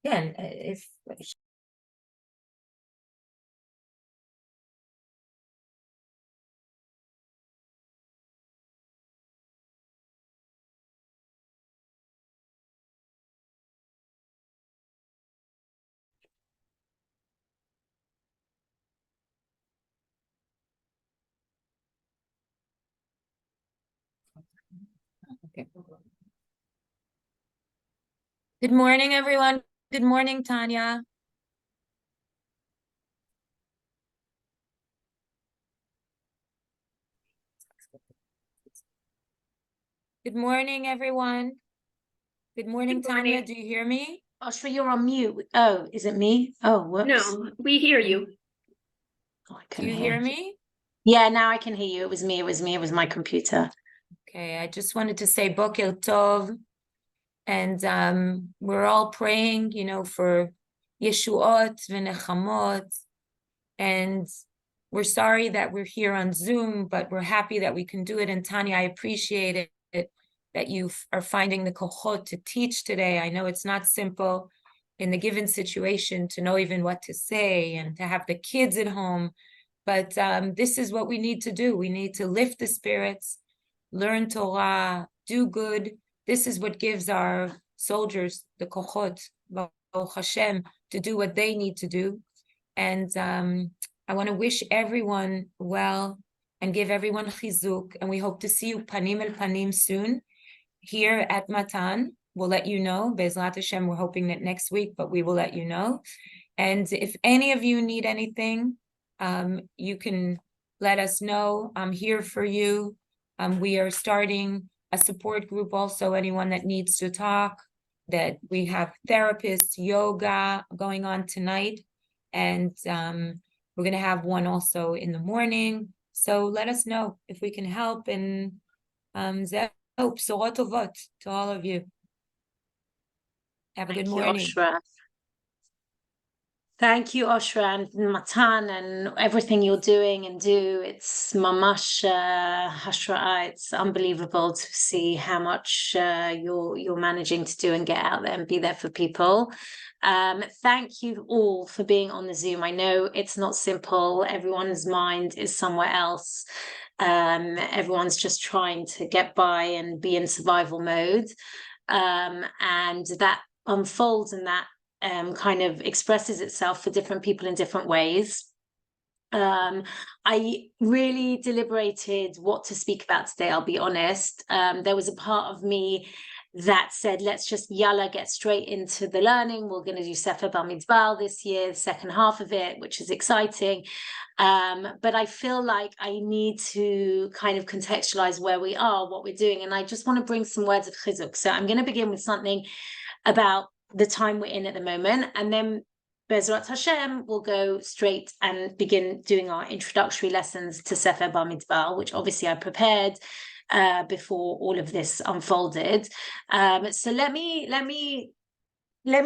again, if okay. Good morning, everyone. Good morning, Tanya. Good morning, everyone. Good morning, Tanya. Do you hear me? Oh, sure, you're on mute. Oh, is it me? Oh, whoops. No, we hear you. Oh, I Do couldn't you hear. hear me? Yeah, now I can hear you. It was me. It was me. It was my computer. Okay, I just wanted to say Boker Tov, and we're all praying, for Yeshuot v'nechamot, and we're sorry that we're here on Zoom, but we're happy that we can do it. And Tanya, I appreciate it that you are finding the kochot to teach today. I know it's not simple in the given situation to know even what to say and to have the kids at home, but this is what we need to do. We need to lift the spirits, learn Torah, do good. This is what gives our soldiers the kochot, Baruch Hashem, to do what they need to do. And I want to wish everyone well and give everyone chizuk. And we hope to see you panim el panim soon here at Matan. We'll let you know. Bezrat Hashem, we're hoping that next week, but we will let you know. And if any of you need anything, you can let us know. I'm here for you. We are starting a support group also, anyone that needs to talk, that we have therapists, yoga going on tonight. And we're going to have one also in the morning. So let us know if we can help. And bשורות טובות to all of you. Have a good morning. Oshra. Thank you, Oshra, and Matan, and everything you're doing and do. It's mamash hashra'a. It's unbelievable to see how much you're managing to do and get out there and be there for people. Thank you all for being on the Zoom. I know it's not simple. Everyone's mind is somewhere else. Everyone's just trying to get by and be in survival mode. And that unfolds and that kind of expresses itself for different people in different ways. I really deliberated what to speak about today, I'll be honest. There was a part of me that said, let's just yalla, get straight into the learning. We're going to do Sefer Bar Mitzvah this year, the second half of it, which is exciting. But I feel like I need to kind of contextualize where we are, what we're doing. And I just want to bring some words of chizuk. So I'm going to begin with something about the time we're in at the moment, and then Bezrat Hashem will go straight and begin doing our introductory lessons to Sefer Bar Mitzvah, which obviously I prepared before all of this unfolded. So let me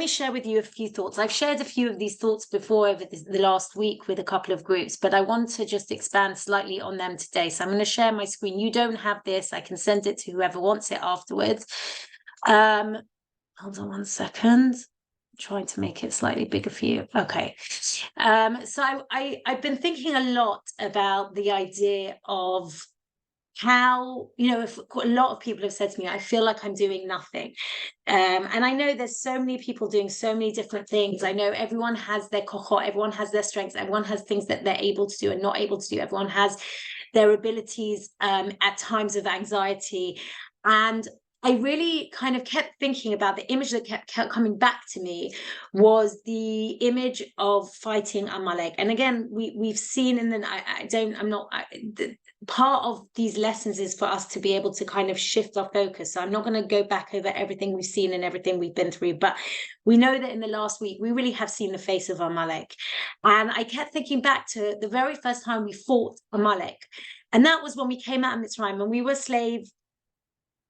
share with you a few thoughts. I've shared a few of these thoughts before over the last week with a couple of groups, but I want to just expand slightly on them today. So I'm going to share my screen. You don't have this. I can send it to whoever wants it afterwards. Hold on one second. I'm trying to make it slightly bigger for you. Okay. So I've been thinking a lot about the idea of how, if a lot of people have said to me, I feel like I'm doing nothing. And I know there's so many people doing so many different things. I know everyone has their kochot, everyone has their strengths, everyone has things that they're able to do and not able to do. Everyone has their abilities at times of anxiety. And I really kind of kept thinking about the image that kept coming back to me was the image of fighting Amalek. And again, we've seen in the part of these lessons is for us to be able to kind of shift our focus. So I'm not going to go back over everything we've seen and everything we've been through, but we know that in the last week, we really have seen the face of Amalek. And I kept thinking back to the very first time we fought Amalek. And that was when we came out of Mitzrayim, when we were slave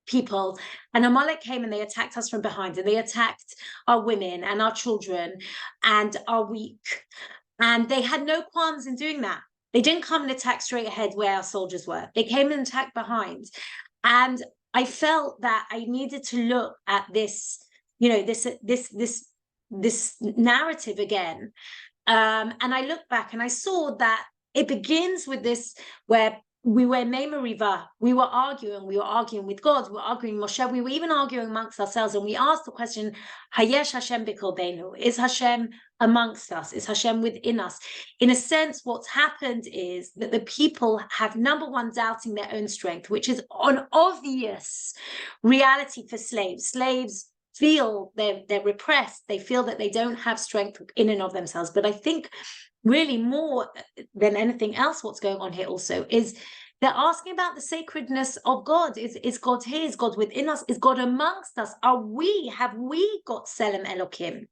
people, and Amalek came and they attacked us from behind, and they attacked our women and our children and our weak. And they had no qualms in doing that. They didn't come and attack straight ahead where our soldiers were. They came and attacked behind. And I felt that I needed to look at this, this this narrative again. And I look back and I saw that it begins with this where we were Memoriva, we were arguing with God, we were arguing Moshe, we were even arguing amongst ourselves, and we asked the question, Hayesh Hashem b'kolbenu, is Hashem amongst us, is Hashem within us? In a sense, what's happened is that the people have, number one, doubting their own strength, which is an obvious reality for slaves. Slaves feel they're repressed, they feel that they don't have strength in and of themselves. But I think really more than anything else, what's going on here also is they're asking about the sacredness of God. Is God here? Is God within us? Is God amongst us? Have we got Selem Elokim?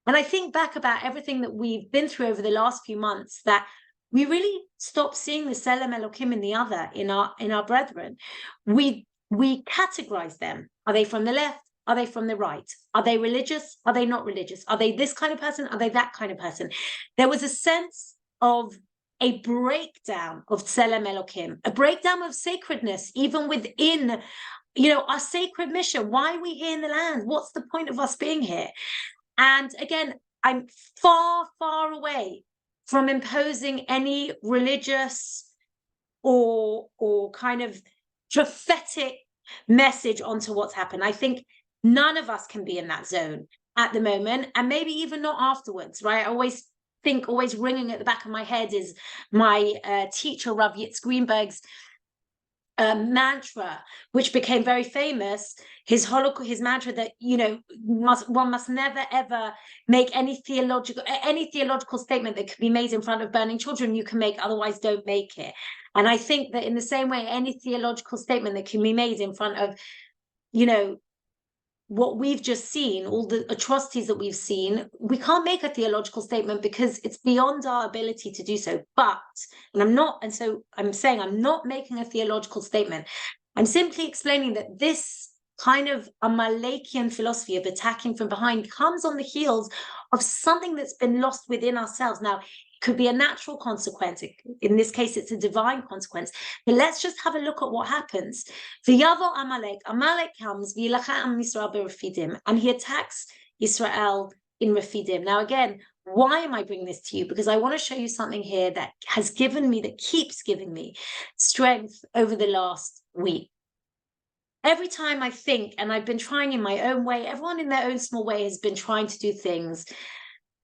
And I think back about everything that we've been through over the last few months, that we really stopped seeing the Selem Elokim in the other, in our brethren. We categorize them. Are they from the left? Are they from the right? Are they religious? Are they not religious? Are they this kind of person? Are they that kind of person? There was a sense of a breakdown of Tselem Elokim, a breakdown of sacredness, even within, our sacred mission. Why are we here in the land? What's the point of us being here? And again, I'm far, far away from imposing any religious or kind of prophetic message onto what's happened. I think none of us can be in that zone at the moment, and maybe even not afterwards, right? I always ringing at the back of my head is my teacher, Rav Yitz Greenberg's mantra, which became very famous. His mantra that one must never ever make any theological statement that can be made in front of burning children. You can make, otherwise don't make it. And I think that in the same way, any theological statement that can be made in front of what we've just seen, all the atrocities that we've seen, we can't make a theological statement because it's beyond our ability to do so. So I'm saying I'm not making a theological statement. I'm simply explaining that this kind of Amalekian philosophy of attacking from behind comes on the heels of something that's been lost within ourselves. Now, could be a natural consequence. In this case, it's a divine consequence. But let's just have a look at what happens. V'yavo Amalek. Amalek comes, v'yilachem Yisrael b'Refidim, and he attacks Israel in Refidim. Now, again, why am I bringing this to you? Because I want to show you something here that keeps giving me strength over the last week. Every time I think, and I've been trying in my own way, everyone in their own small way has been trying to do things,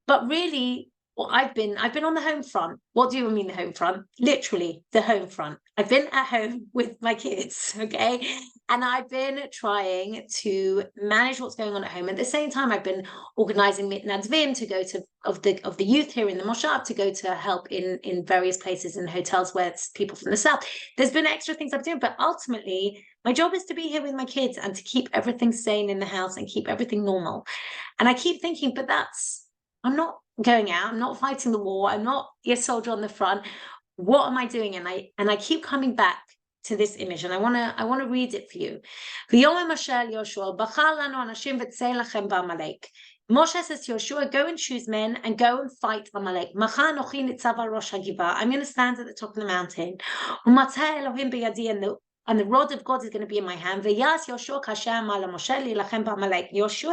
but really, I've been on the home front. What do you mean the home front? Literally the home front. I've been at home with my kids, okay? And I've been trying to manage what's going on at home. At the same time, I've been organizing mitnadvim to go to of the youth here in the moshav to go to help in various places in hotels where it's people from the south. There's been extra things I've been doing, but ultimately my job is to be here with my kids and to keep everything sane in the house and keep everything normal. And I keep thinking, but I'm not going out, I'm not fighting the war, I'm not a soldier on the front. What am I doing? And I keep coming back to this image, and I want to read it for you. Moshe says to Yoshua, go and choose men and go and fight Amalek. I'm going to stand at the top of the mountain. And the rod of God is going to be in my hand. Yoshua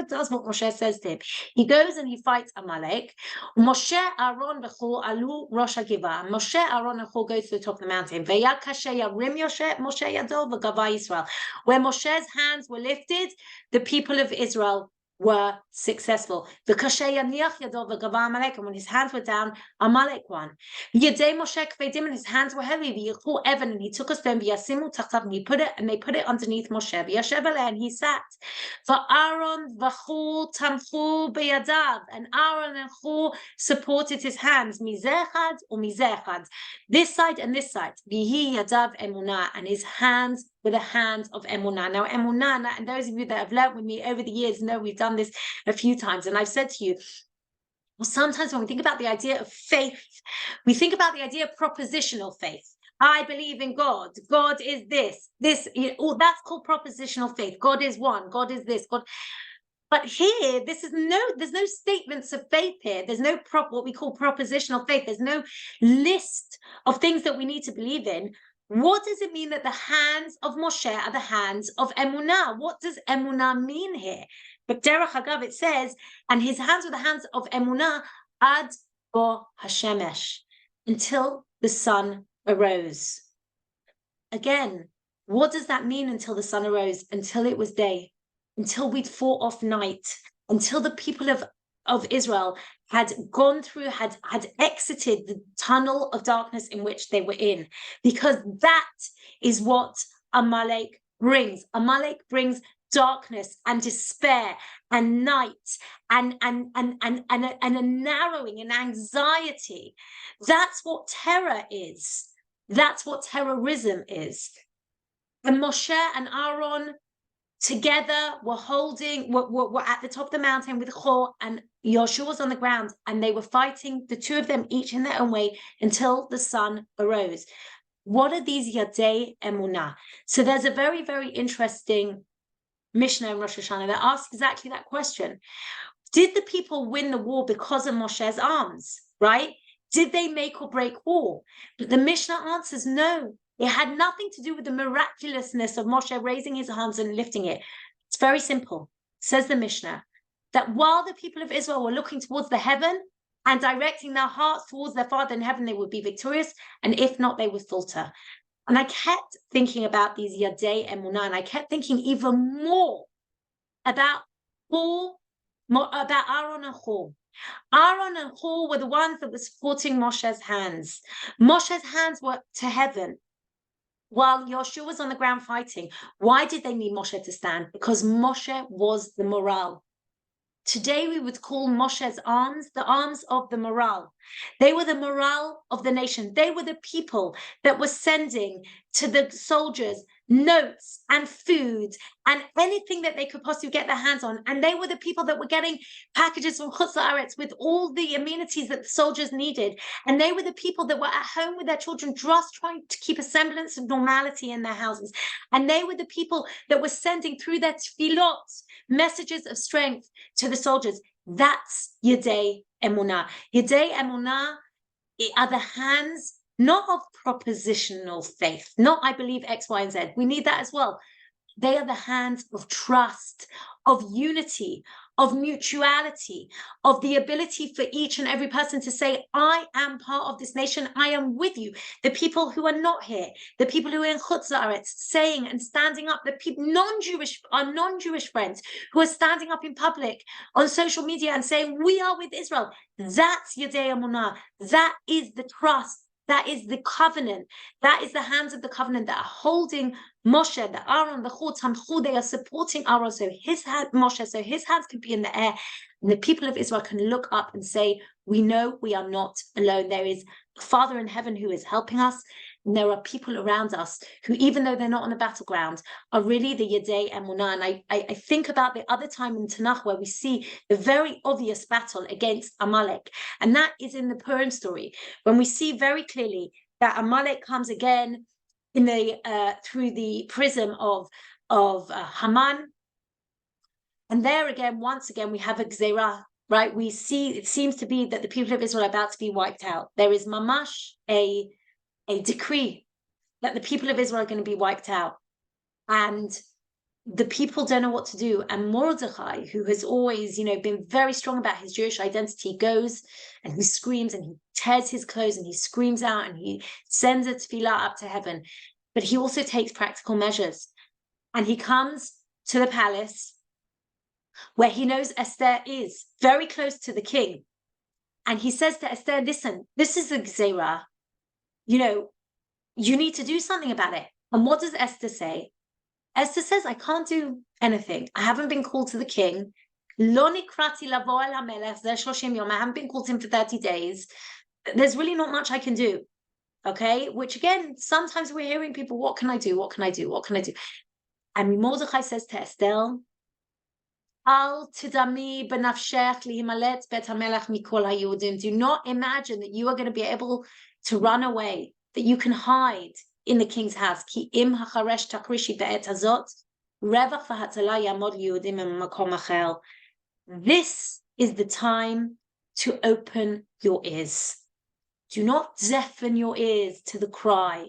does what Moshe says to him. He goes and he fights Amalek. Moshe, Aaron, Alu, Rosh Hagiva. Moshe, Aaron, and Hur goes to the top of the mountain. Where Moshe's hands were lifted, the people of Israel were successful. And when his hands were down, Amalek won. And his hands were heavy. And he took a stone, and they put it underneath Moshe. And he sat. For Aaron and Aaron and Hur supported his hands. This side and this side. And his hands were the hands of emunah. Now, emunah, and those of you that have learned with me over the years know we've done this a few times. And I've said to you, well, sometimes when we think about the idea of faith, we think about the idea of propositional faith. I believe in God. God is this. That's called propositional faith. God is one. God is this. God. But here, there's no statements of faith here. There's no what we call propositional faith. There's no list of things that we need to believe in. What does it mean that the hands of Moshe are the hands of emunah? What does emunah mean here? But Derech Hagav, it says, and his hands were the hands of Emunah ad bo Hashemesh, until the sun arose. Again, what does that mean until the sun arose? Until it was day, until we'd fought off night, until the people of Israel had gone through, had exited the tunnel of darkness in which they were in. Because that is what Amalek brings. Amalek brings darkness and despair and night and a narrowing and anxiety. That's what terror is. That's what terrorism is. And Moshe and Aaron together were at the top of the mountain with Chor, and Joshua was on the ground, and they were fighting, the two of them each in their own way, until the sun arose. What are these Yadei Emunah? So there's a very, very interesting Mishnah in Rosh Hashanah that asks exactly that question. Did the people win the war because of Moshe's arms, right? Did they make or break war? But the Mishnah answers no. It had nothing to do with the miraculousness of Moshe raising his arms and lifting it. It's very simple, says the Mishnah, that while the people of Israel were looking towards the heaven and directing their hearts towards their Father in heaven, they would be victorious, and if not, they would falter. And I kept thinking about these Yadei Emunah, and I kept thinking even more about Aaron and Hur. Aaron and Hur were the ones that were supporting Moshe's hands. Moshe's hands were to heaven, while Joshua was on the ground fighting. Why did they need Moshe to stand? Because Moshe was the morale. Today we would call Moshe's arms the arms of the morale. They were the morale of the nation. They were the people that were sending to the soldiers notes and food and anything that they could possibly get their hands on. And they were the people that were getting packages from Chutz La'aretz with all the amenities that the soldiers needed. And they were the people that were at home with their children, just trying to keep a semblance of normality in their houses. And they were the people that were sending through their tefillot messages of strength to the soldiers. That's Yadei Emunah. Yadei Emunah are the hands not of propositional faith, not I believe X, Y, and Z. We need that as well. They are the hands of trust, of unity, of mutuality, of the ability for each and every person to say, I am part of this nation, I am with you. The people who are not here, the people who are in Chutz La'aretz, saying and standing up, the people, non-Jewish friends who are standing up in public on social media and saying, we are with Israel. That's Yadei Emunah. That is the trust. That is the covenant. That is the hands of the covenant that are holding Moshe, the Aaron, the Chur, Tamchu. They are supporting Aaron, so his hand, Moshe, so his hands can be in the air. And the people of Israel can look up and say, we know we are not alone. There is a Father in heaven who is helping us. And there are people around us who, even though they're not on the battleground, are really the Yadei Emunah. And I think about the other time in Tanakh where we see the very obvious battle against Amalek. And that is in the Purim story, when we see very clearly that Amalek comes again in the through the prism of Haman. And there again, once again, we have a Gzerah, right? We see, it seems to be that the people of Israel are about to be wiped out. There is mamash, a decree that the people of Israel are going to be wiped out. And the people don't know what to do. And Mordechai, who has always, been very strong about his Jewish identity, goes and he screams and he tears his clothes and he screams out and he sends a tefillah up to heaven. But he also takes practical measures. And he comes to the palace where he knows Esther is very close to the king. And he says to Esther, listen, this is a Gzerah. You need to do something about it. And what does Esther say? Esther says, I can't do anything. I haven't been called to the king. Lo nikrati lavo el hamelech ze 30 yom. I haven't been called to him for 30 days. There's really not much I can do. Okay? Which again, sometimes we're hearing people, what can I do? What can I do? What can I do? And Mordechai says to Esther, Al tidami benafshech lihimalet bet hamelech mikol haYehudim. Do not imagine that you are going to be able to run away, that you can hide in the king's house. Ki im hacharesh takrishi be'et hazot, revach v'hatala yamod Yehudim makom achel. This is the time to open your ears. Do not deafen your ears to the cry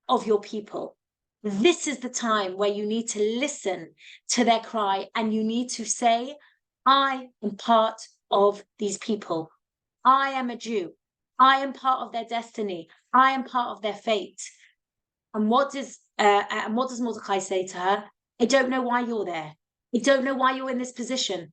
of your people. this is the time where you need to listen to their cry, and you need to say, I am part of these people. I am a Jew. I am part of their destiny. I am part of their fate. And what does Mordecai say to her? I don't know why you're there. I don't know why you're in this position.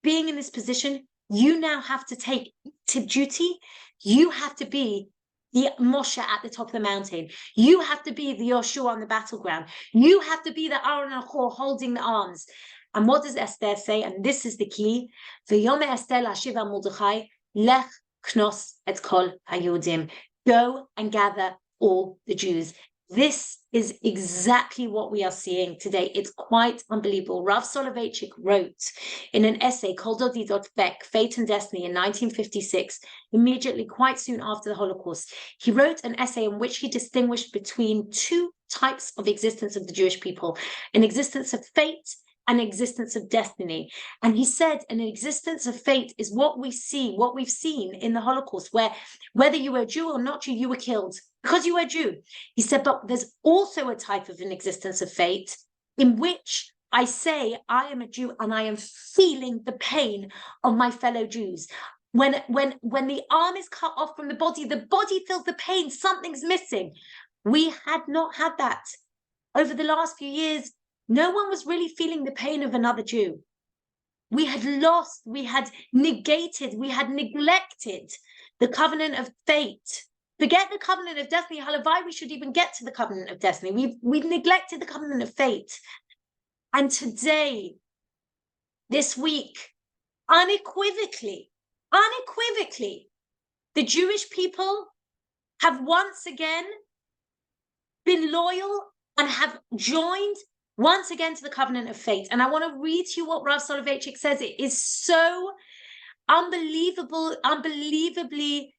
Being in this position, you now have to take to duty. You have to be the Moshe at the top of the mountain. You have to be the Yoshua on the battleground. You have to be the Aaron and Hor holding the arms. And what does Esther say? And this is the key. V'yome Esther l'ashiv al Mordechai, lech knos et kol hayudim. Go and gather all the Jews. This is exactly what we are seeing today. It's quite unbelievable. Rav Soloveitchik wrote in an essay called Dodidot Beck, Fate and Destiny in 1956, immediately quite soon after the Holocaust. He wrote an essay in which he distinguished between two types of existence of the Jewish people, an existence of fate, an existence of destiny. And he said an existence of fate is what we see, what we've seen in the Holocaust, where whether you were Jew or not Jew, you were killed because you were Jew. He said, but there's also a type of an existence of fate in which I say I am a Jew and I am feeling the pain of my fellow Jews. When the arm is cut off from the body feels the pain, something's missing. We had not had that. Over the last few years, no one was really feeling the pain of another Jew. We had lost, we had negated, we had neglected the covenant of fate. Forget the covenant of destiny. Halavai, we should even get to the covenant of destiny. We've neglected the covenant of fate. And today, this week, unequivocally, the Jewish people have once again been loyal and have joined once again to the covenant of fate. And I want to read to you what Rav Soloveitchik says. It is so unbelievably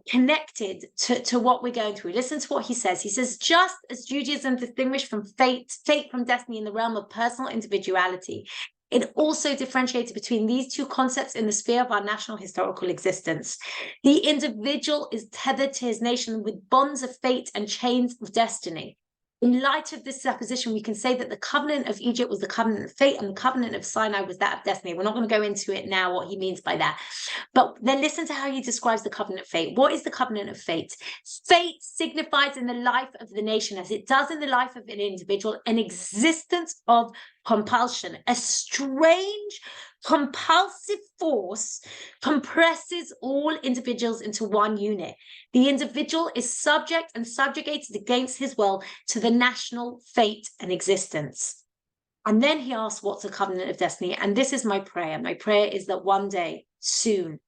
connected to what we're going through. Listen to what he says. He says, just as Judaism distinguished from fate from destiny in the realm of personal individuality, it also differentiated between these two concepts in the sphere of our national historical existence. The individual is tethered to his nation with bonds of fate and chains of destiny. In light of this supposition, we can say that the covenant of Egypt was the covenant of fate and the covenant of Sinai was that of destiny. We're not going to go into it now, what he means by that. But then listen to how he describes the covenant of fate. What is the covenant of fate? Fate signifies in the life of the nation, as it does in the life of an individual, an existence of compulsion. A strange, compulsive force compresses all individuals into one unit. The individual is subject and subjugated against his will to the national fate and existence. And then he asks, what's a covenant of destiny? And this is my prayer. My prayer is that one day, soon,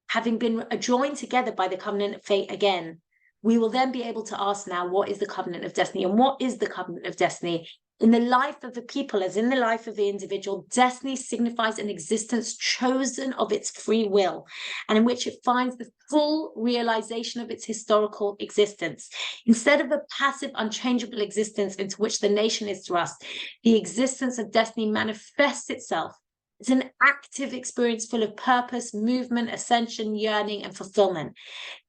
having been joined together by the covenant of fate again, we will then be able to ask now, what is the covenant of destiny? And what is the covenant of destiny? In the life of the people, as in the life of the individual, destiny signifies an existence chosen of its free will, and in which it finds the full realization of its historical existence. Instead of a passive, unchangeable existence into which the nation is thrust, the existence of destiny manifests itself. It's an active experience full of purpose, movement, ascension, yearning, and fulfillment.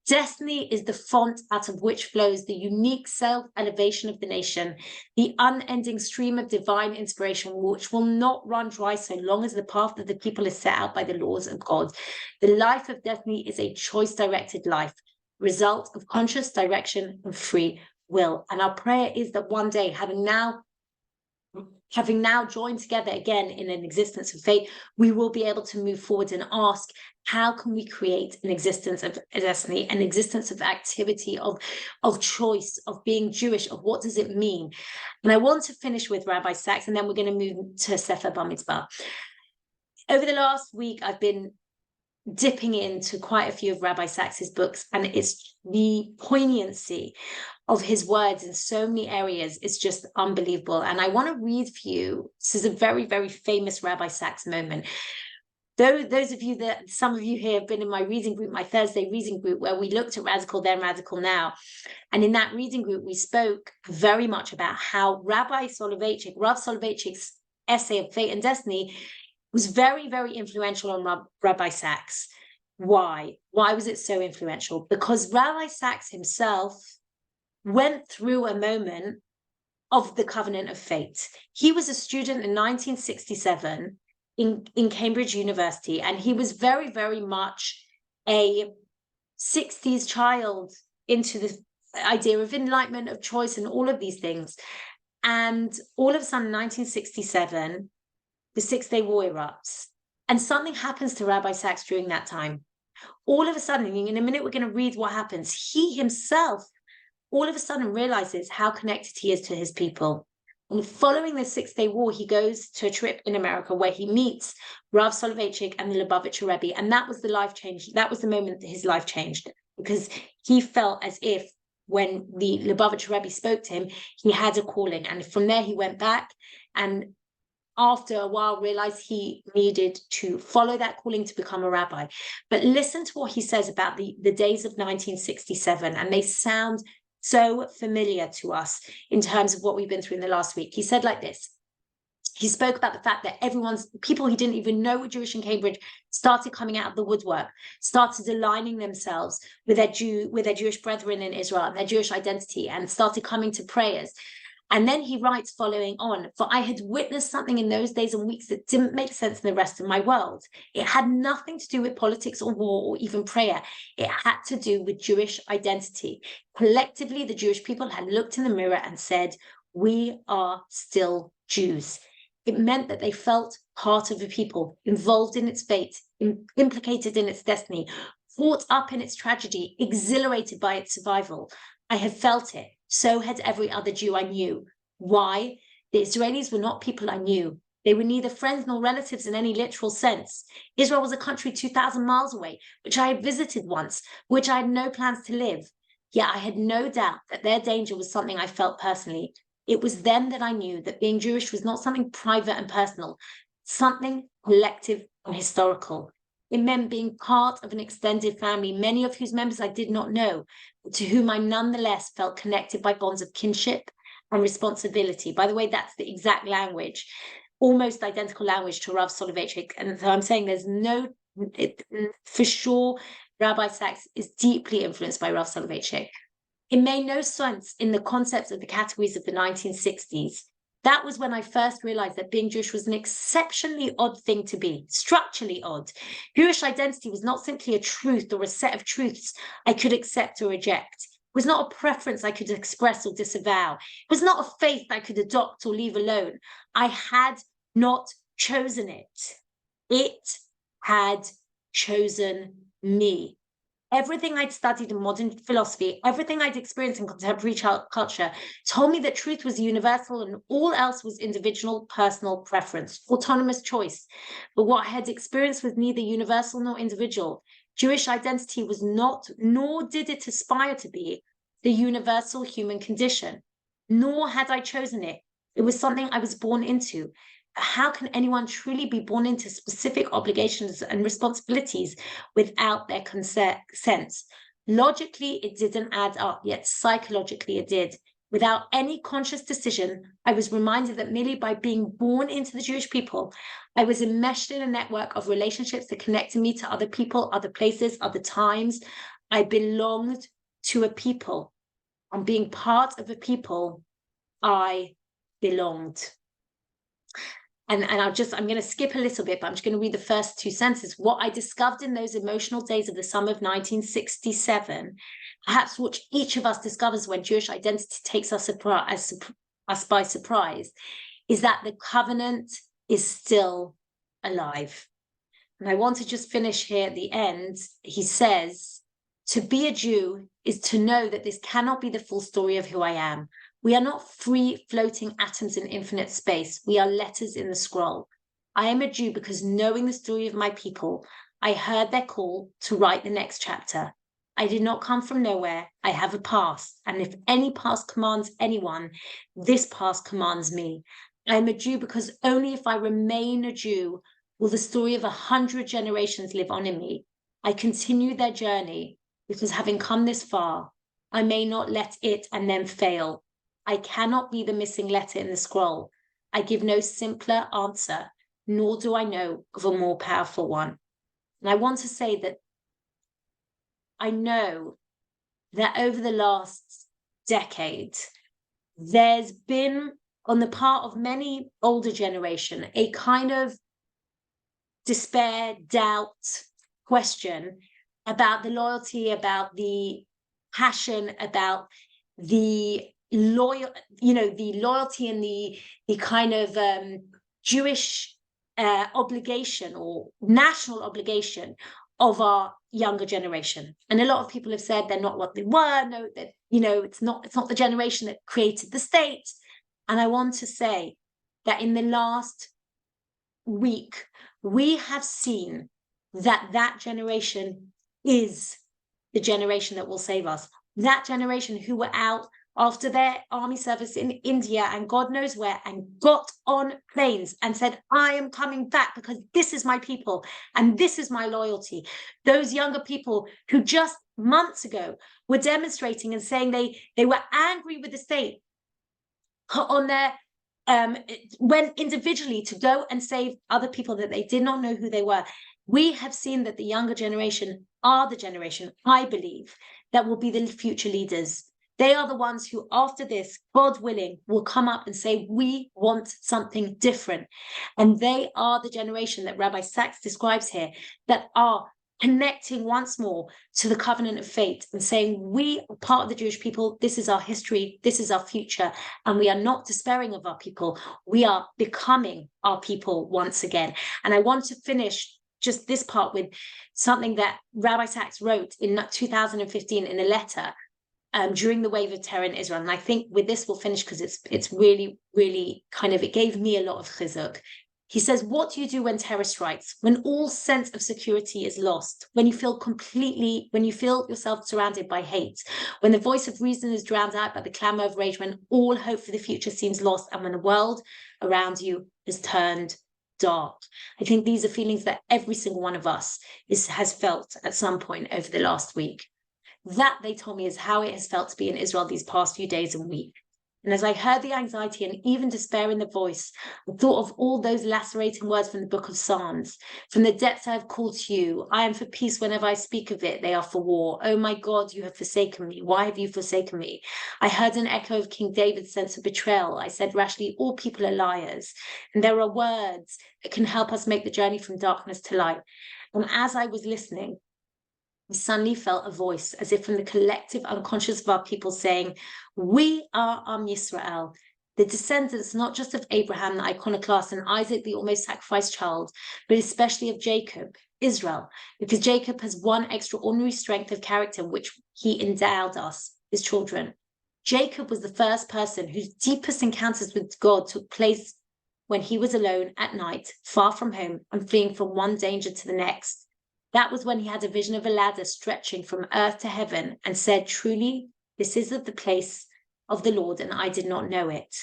Destiny is the font out of which flows the unique self-elevation of the nation, the unending stream of divine inspiration, which will not run dry so long as the path of the people is set out by the laws of God. The life of destiny is a choice-directed life, result of conscious direction and free will. And our prayer is that one day, having now joined together again in an existence of fate, we will be able to move forward and ask, how can we create an existence of destiny, an existence of activity, of choice, of being Jewish, of what does it mean? And I want to finish with Rabbi Sachs, and then we're going to move to Sefer Bar Mitzvah. Over the last week, I've been dipping into quite a few of Rabbi Sachs's books, and it's the poignancy of his words in so many areas is just unbelievable. And I want to read for you, this is a very, very famous Rabbi Sachs moment. Those of you that, some of you here have been in my reading group, my Thursday reading group, where we looked at Radical Then, Radical Now. And in that reading group, we spoke very much about how Rav Soloveitchik's essay of Fate and Destiny was very, very influential on Rabbi Sachs. Why? Why was it so influential? Because Rabbi Sachs himself went through a moment of the covenant of fate. He was a student in 1967 in Cambridge University, and he was very, very much a 60s child into the idea of enlightenment, of choice, and all of these things. And all of a sudden, 1967, the Six-Day War erupts, and something happens to Rabbi Sachs during that time. All of a sudden, in a minute, we're going to read what happens. He himself, all of a sudden, realizes how connected he is to his people. And following the Six-Day War, he goes to a trip in America where he meets Rav Soloveitchik and the Lubavitcher Rebbe. And that was the life change. That was the moment that his life changed, because he felt as if when the Lubavitcher Rebbe spoke to him, he had a calling. And from there, he went back and after a while realized he needed to follow that calling to become a rabbi. But listen to what he says about the days of 1967, and they sound so familiar to us in terms of what we've been through in the last week. He said like this. He spoke about the fact that people he didn't even know were Jewish in Cambridge started coming out of the woodwork, started aligning themselves with their Jewish brethren in Israel and their Jewish identity, and started coming to prayers. And then he writes following on, for I had witnessed something in those days and weeks that didn't make sense in the rest of my world. It had nothing to do with politics or war or even prayer. It had to do with Jewish identity. Collectively, the Jewish people had looked in the mirror and said, we are still Jews. It meant that they felt part of a people, involved in its fate, implicated in its destiny, caught up in its tragedy, exhilarated by its survival. I had felt it. So had every other Jew I knew. Why? The Israelis were not people I knew. They were neither friends nor relatives in any literal sense. Israel was a country 2,000 miles away, which I had visited once, which I had no plans to live. Yet I had no doubt that their danger was something I felt personally. It was then that I knew that being Jewish was not something private and personal, something collective and historical. It meant being part of an extended family, many of whose members I did not know, but to whom I nonetheless felt connected by bonds of kinship and responsibility. By the way, that's the exact language, almost identical language to Rav Soloveitchik. And so I'm saying for sure, Rabbi Sachs is deeply influenced by Rav Soloveitchik. It made no sense in the concepts of the categories of the 1960s. That was when I first realized that being Jewish was an exceptionally odd thing to be, structurally odd. Jewish identity was not simply a truth or a set of truths I could accept or reject. It was not a preference I could express or disavow. It was not a faith I could adopt or leave alone. I had not chosen it. It had chosen me. Everything I'd studied in modern philosophy, everything I'd experienced in contemporary culture told me that truth was universal and all else was individual, personal preference, autonomous choice. But what I had experienced was neither universal nor individual. Jewish identity was not, nor did it aspire to be, the universal human condition, nor had I chosen it. It was something I was born into. How can anyone truly be born into specific obligations and responsibilities without their consent? Logically, it didn't add up, yet psychologically it did. Without any conscious decision, I was reminded that merely by being born into the Jewish people, I was enmeshed in a network of relationships that connected me to other people, other places, other times. I belonged to a people. And being part of a people, I belonged. And I'm going to skip a little bit, but I'm just going to read the first two sentences. What I discovered in those emotional days of the summer of 1967, perhaps what each of us discovers when Jewish identity takes us by surprise, is that the covenant is still alive. And I want to just finish here at the end. He says, to be a Jew is to know that this cannot be the full story of who I am. We are not free floating atoms in infinite space. We are letters in the scroll. I am a Jew because knowing the story of my people, I heard their call to write the next chapter. I did not come from nowhere. I have a past. And if any past commands anyone, this past commands me. I am a Jew because only if I remain a Jew will the story of 100 generations live on in me. I continue their journey because having come this far, I may not let it and then fail. I cannot be the missing letter in the scroll. I give no simpler answer, nor do I know of a more powerful one. And I want to say that I know that over the last decade, there's been, on the part of many older generation, a kind of despair, doubt, question about the loyalty, about the passion, about the the loyalty and the kind of Jewish obligation or national obligation of our younger generation. And a lot of people have said they're not what they were. No, that it's not the generation that created the state. And I want to say that in the last week, we have seen that generation is the generation that will save us. That generation who were out after their army service in India and God knows where, and got on planes and said, I am coming back because this is my people and this is my loyalty. Those younger people who just months ago were demonstrating and saying they were angry with the state, on their went individually to go and save other people that they did not know who they were. We have seen that the younger generation are the generation, I believe, that will be the future leaders. They are the ones who, after this, God willing, will come up and say, we want something different. And they are the generation that Rabbi Sachs describes here, that are connecting once more to the covenant of fate and saying, we are part of the Jewish people. This is our history. This is our future. And we are not despairing of our people. We are becoming our people once again. And I want to finish just this part with something that Rabbi Sachs wrote in 2015 in a letter during the wave of terror in Israel. And I think with this we'll finish because it's really, really it gave me a lot of chizuk. He says, what do you do when terror strikes? When all sense of security is lost, when you feel yourself surrounded by hate, when the voice of reason is drowned out by the clamor of rage, when all hope for the future seems lost, and when the world around you has turned dark. I think these are feelings that every single one of us has felt at some point over the last week. That, they told me, is how it has felt to be in Israel these past few days and weeks. And as I heard the anxiety and even despair in the voice, I thought of all those lacerating words from the book of Psalms. From the depths I have called to you. I am for peace whenever I speak of it. They are for war. Oh my God, you have forsaken me. Why have you forsaken me? I heard an echo of King David's sense of betrayal. I said rashly, all people are liars. And there are words that can help us make the journey from darkness to light. And as I was listening, I suddenly felt a voice, as if from the collective unconscious of our people, saying, we are Am Yisrael, the descendants not just of Abraham, the iconoclast, and Isaac, the almost sacrificed child, but especially of Jacob, Israel, because Jacob has one extraordinary strength of character which he endowed us, his children. Jacob was the first person whose deepest encounters with God took place when he was alone at night, far from home, and fleeing from one danger to the next. That was when he had a vision of a ladder stretching from earth to heaven and said, truly, this is of the place of the Lord, and I did not know it.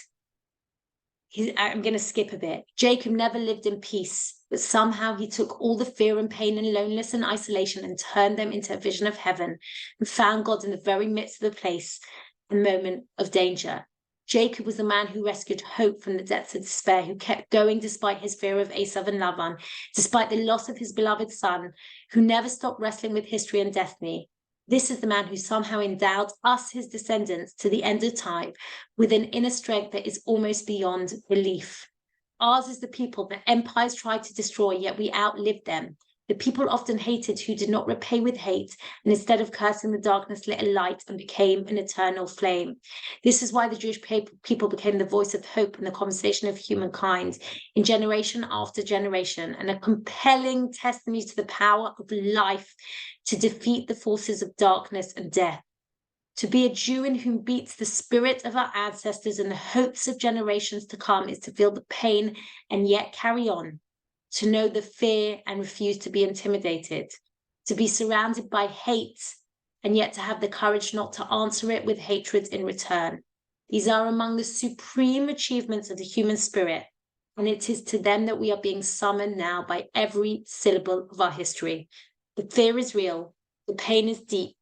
I'm going to skip a bit. Jacob never lived in peace, but somehow he took all the fear and pain and loneliness and isolation and turned them into a vision of heaven and found God in the very midst of the place and moment of danger. Jacob was the man who rescued hope from the depths of despair, who kept going despite his fear of Esav and Laban, despite the loss of his beloved son, who never stopped wrestling with history and destiny. This is the man who somehow endowed us, his descendants, to the end of time with an inner strength that is almost beyond belief. Ours is the people that empires tried to destroy, yet we outlived them. The people often hated who did not repay with hate, and instead of cursing the darkness, lit a light and became an eternal flame. This is why the Jewish people became the voice of hope in the conversation of humankind in generation after generation, and a compelling testimony to the power of life to defeat the forces of darkness and death. To be a Jew in whom beats the spirit of our ancestors and the hopes of generations to come is to feel the pain and yet carry on. To know the fear and refuse to be intimidated, to be surrounded by hate and yet to have the courage not to answer it with hatred in return. These are among the supreme achievements of the human spirit, and it is to them that we are being summoned now by every syllable of our history. The fear is real, the pain is deep,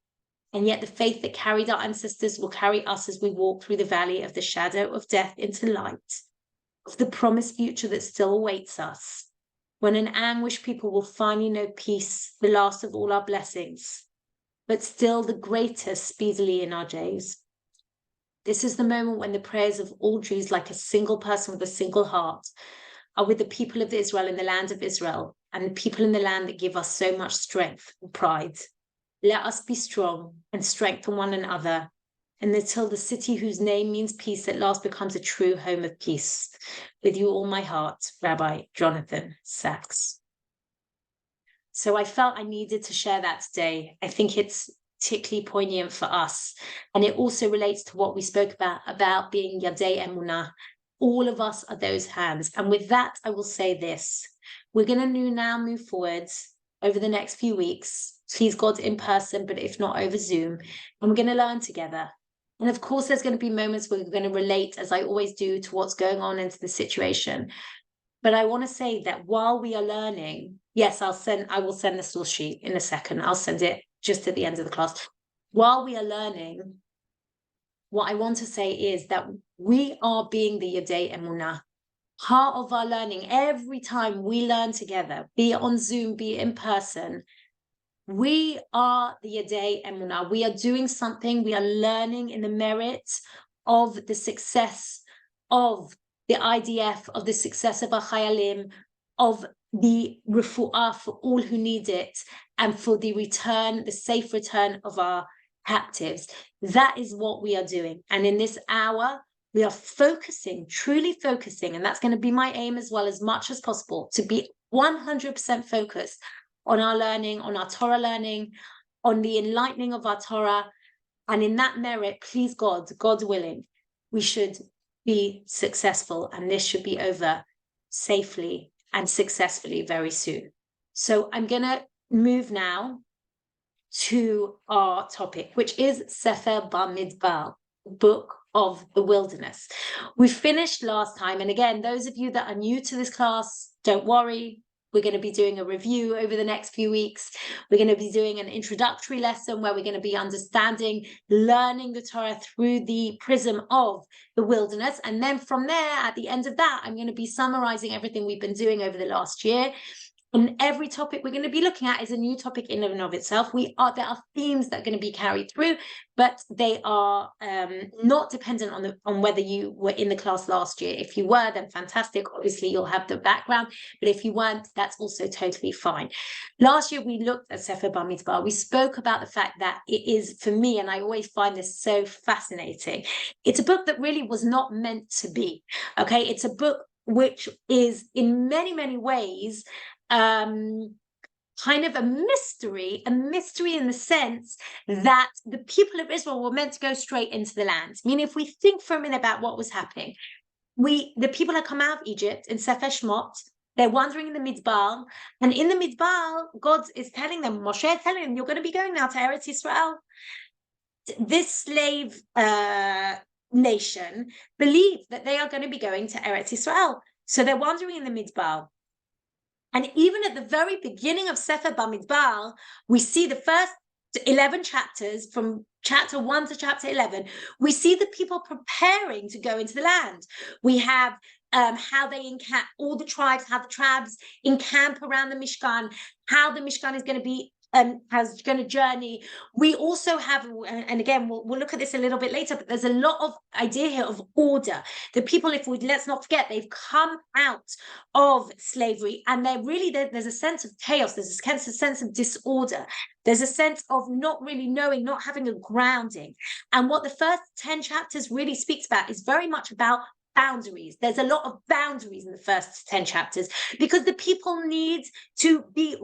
and yet the faith that carried our ancestors will carry us as we walk through the valley of the shadow of death into light, of the promised future that still awaits us. When an anguished people will finally know peace, the last of all our blessings, but still the greatest speedily in our days. This is the moment when the prayers of all Jews, like a single person with a single heart, are with the people of Israel in the land of Israel, and the people in the land that give us so much strength and pride. Let us be strong and strengthen one another, and until the city whose name means peace at last becomes a true home of peace. With you all my heart, Rabbi Jonathan Sachs. So I felt I needed to share that today. I think it's particularly poignant for us. And it also relates to what we spoke about being Yadei Emunah. All of us are those hands. And with that, I will say this. We're going to now move forwards over the next few weeks, please God, in person, but if not over Zoom, and we're going to learn together. And of course, there's going to be moments where we're going to relate, as I always do, to what's going on into the situation. But I want to say that while we are learning, yes, I will send the source sheet in a second. I'll send it just at the end of the class. While we are learning, what I want to say is that we are being the Yadei Emunah. Part of our learning, every time we learn together, be it on Zoom, be it in person, we are the Yadei Emunah. We are doing something. We are learning in the merit of the success of the IDF, of the success of our Chayalim, of the refuah for all who need it, and for the return, the safe return of our captives. That is what we are doing. And in this hour, we are focusing, truly focusing, and that's going to be my aim as well, as much as possible, to be 100% focused on our learning, on our Torah learning, on the enlightening of our Torah. And in that merit, please God, God willing, we should be successful, and this should be over safely and successfully very soon. So I'm going to move now to our topic, which is Sefer Bamidbar, book of the wilderness. We finished last time, and again, those of you that are new to this class, don't worry. We're going to be doing a review over the next few weeks. We're going to be doing an introductory lesson where we're going to be understanding, learning the Torah through the prism of the wilderness. And then from there, at the end of that, I'm going to be summarizing everything we've been doing over the last year. And every topic we're going to be looking at is a new topic in and of itself. There are themes that are going to be carried through, but they are not dependent on whether you were in the class last year. If you were, then fantastic. Obviously, you'll have the background. But if you weren't, that's also totally fine. Last year, we looked at Sefer Bamidbar. We spoke about the fact that it is, for me, and I always find this so fascinating, it's a book that really was not meant to be. Okay, it's a book which is in many, many ways kind of a mystery in the sense that the people of Israel were meant to go straight into the land. I mean, if we think for a minute about what was happening, the people had come out of Egypt in Sefer Shmot. They're wandering in the Midbar, and in the Midbar, God is telling them, Moshe is telling them, you're going to be going now to Eretz Yisrael. This slave nation believe that they are going to be going to Eretz Yisrael. So they're wandering in the Midbar. And even at the very beginning of Sefer Bamidbar, we see the first 11 chapters, from chapter 1 to chapter 11, we see the people preparing to go into the land. We have how they encamp, all the tribes, how the tribes encamp around the Mishkan, how the Mishkan is going to be has going to journey. We also have, and again, we'll look at this a little bit later, but there's a lot of idea here of order. The people, let's not forget, they've come out of slavery, and there's a sense of chaos. There's a sense of disorder. There's a sense of not really knowing, not having a grounding. And what the first 10 chapters really speaks about is very much about boundaries. There's a lot of boundaries in the first 10 chapters because the people need to be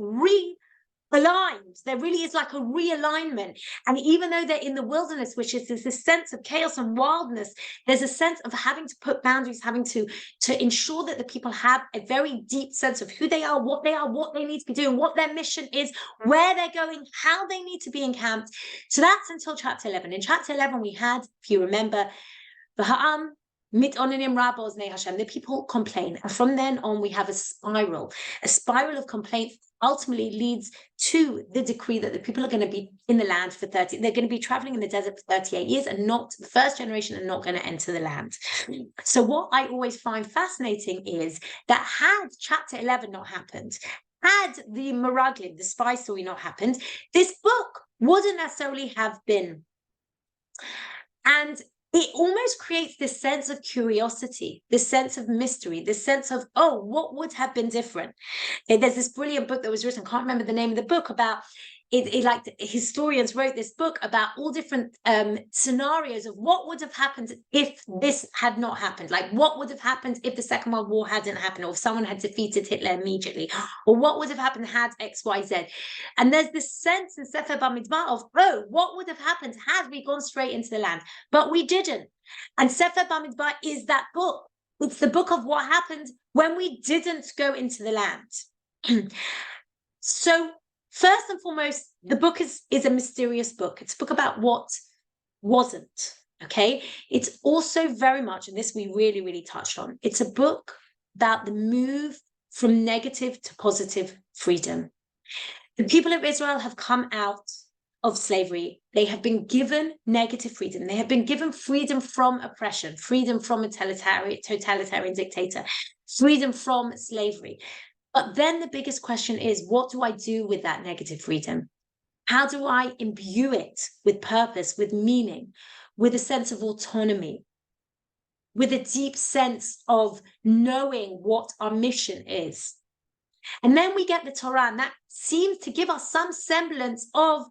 aligned. There really is like a realignment. And even though they're in the wilderness, which is this sense of chaos and wildness, there's a sense of having to put boundaries, having to ensure that the people have a very deep sense of who they are, what they need to be doing, what their mission is, where they're going, how they need to be encamped. So that's until chapter 11. In chapter 11, we had, if you remember, V'ha'am Mitonenim Ra B'oznei Hashem. The people complain. And from then on, we have a spiral of complaints ultimately leads to the decree that the people are going to be in the land for 30, they're going to be traveling in the desert for 38 years, and not the first generation are not going to enter the land. So what I always find fascinating is that had chapter 11 not happened, had the Meraglim, the spy story, not happened, this book wouldn't necessarily have been. And it almost creates this sense of curiosity, this sense of mystery, this sense of, oh, what would have been different? There's this brilliant book that was written, can't remember the name of the book, about like historians wrote this book about all different scenarios of what would have happened if this had not happened. Like, what would have happened if the Second World War hadn't happened, or if someone had defeated Hitler immediately, or what would have happened had XYZ. And there's this sense in Sefer Bamidbar of, oh, what would have happened had we gone straight into the land? But we didn't. And Sefer Bamidbar is that book. It's the book of what happened when we didn't go into the land. So first and foremost, the book is a mysterious book. It's a book about what wasn't, okay? It's also very much, and this we really, really touched on, it's a book about the move from negative to positive freedom. The people of Israel have come out of slavery. They have been given negative freedom. They have been given freedom from oppression, freedom from a totalitarian dictator, freedom from slavery. But then the biggest question is, what do I do with that negative freedom? How do I imbue it with purpose, with meaning, with a sense of autonomy, with a deep sense of knowing what our mission is? And then we get the Torah, and that seems to give us some semblance of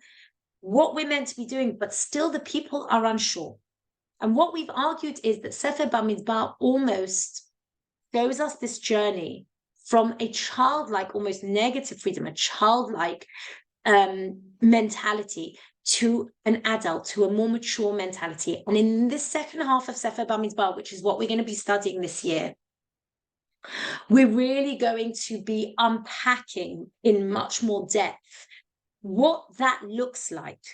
what we're meant to be doing, but still the people are unsure. And what we've argued is that Sefer Bamidbar almost shows us this journey from a childlike, almost negative freedom, a childlike mentality, to an adult, to a more mature mentality. And in this second half of Sefer Bamidbar, which is what we're going to be studying this year, we're really going to be unpacking in much more depth what that looks like.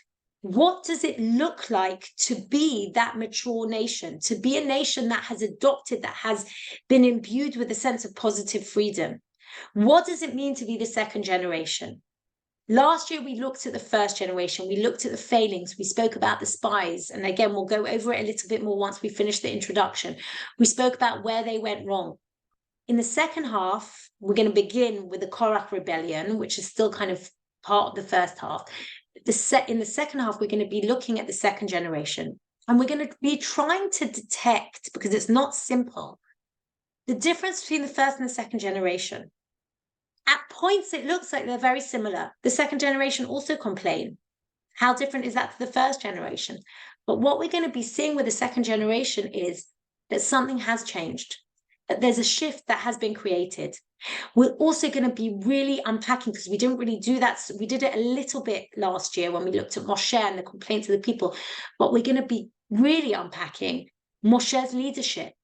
What does it look like to be that mature nation, to be a nation that has adopted, that has been imbued with a sense of positive freedom? What does it mean to be the second generation? Last year, we looked at the first generation. We looked at the failings. We spoke about the spies. And again, we'll go over it a little bit more once we finish the introduction. We spoke about where they went wrong. In the second half, we're going to begin with the Korach rebellion, which is still kind of part of the first half. In the second half, we're going to be looking at the second generation. And we're going to be trying to detect, because it's not simple, the difference between the first and the second generation. At points, it looks like they're very similar. The second generation also complain. How different is that to the first generation? But what we're going to be seeing with the second generation is that something has changed, that there's a shift that has been created. We're also going to be really unpacking, because we didn't really do that. We did it a little bit last year when we looked at Moshe and the complaints of the people, but we're going to be really unpacking Moshe's leadership.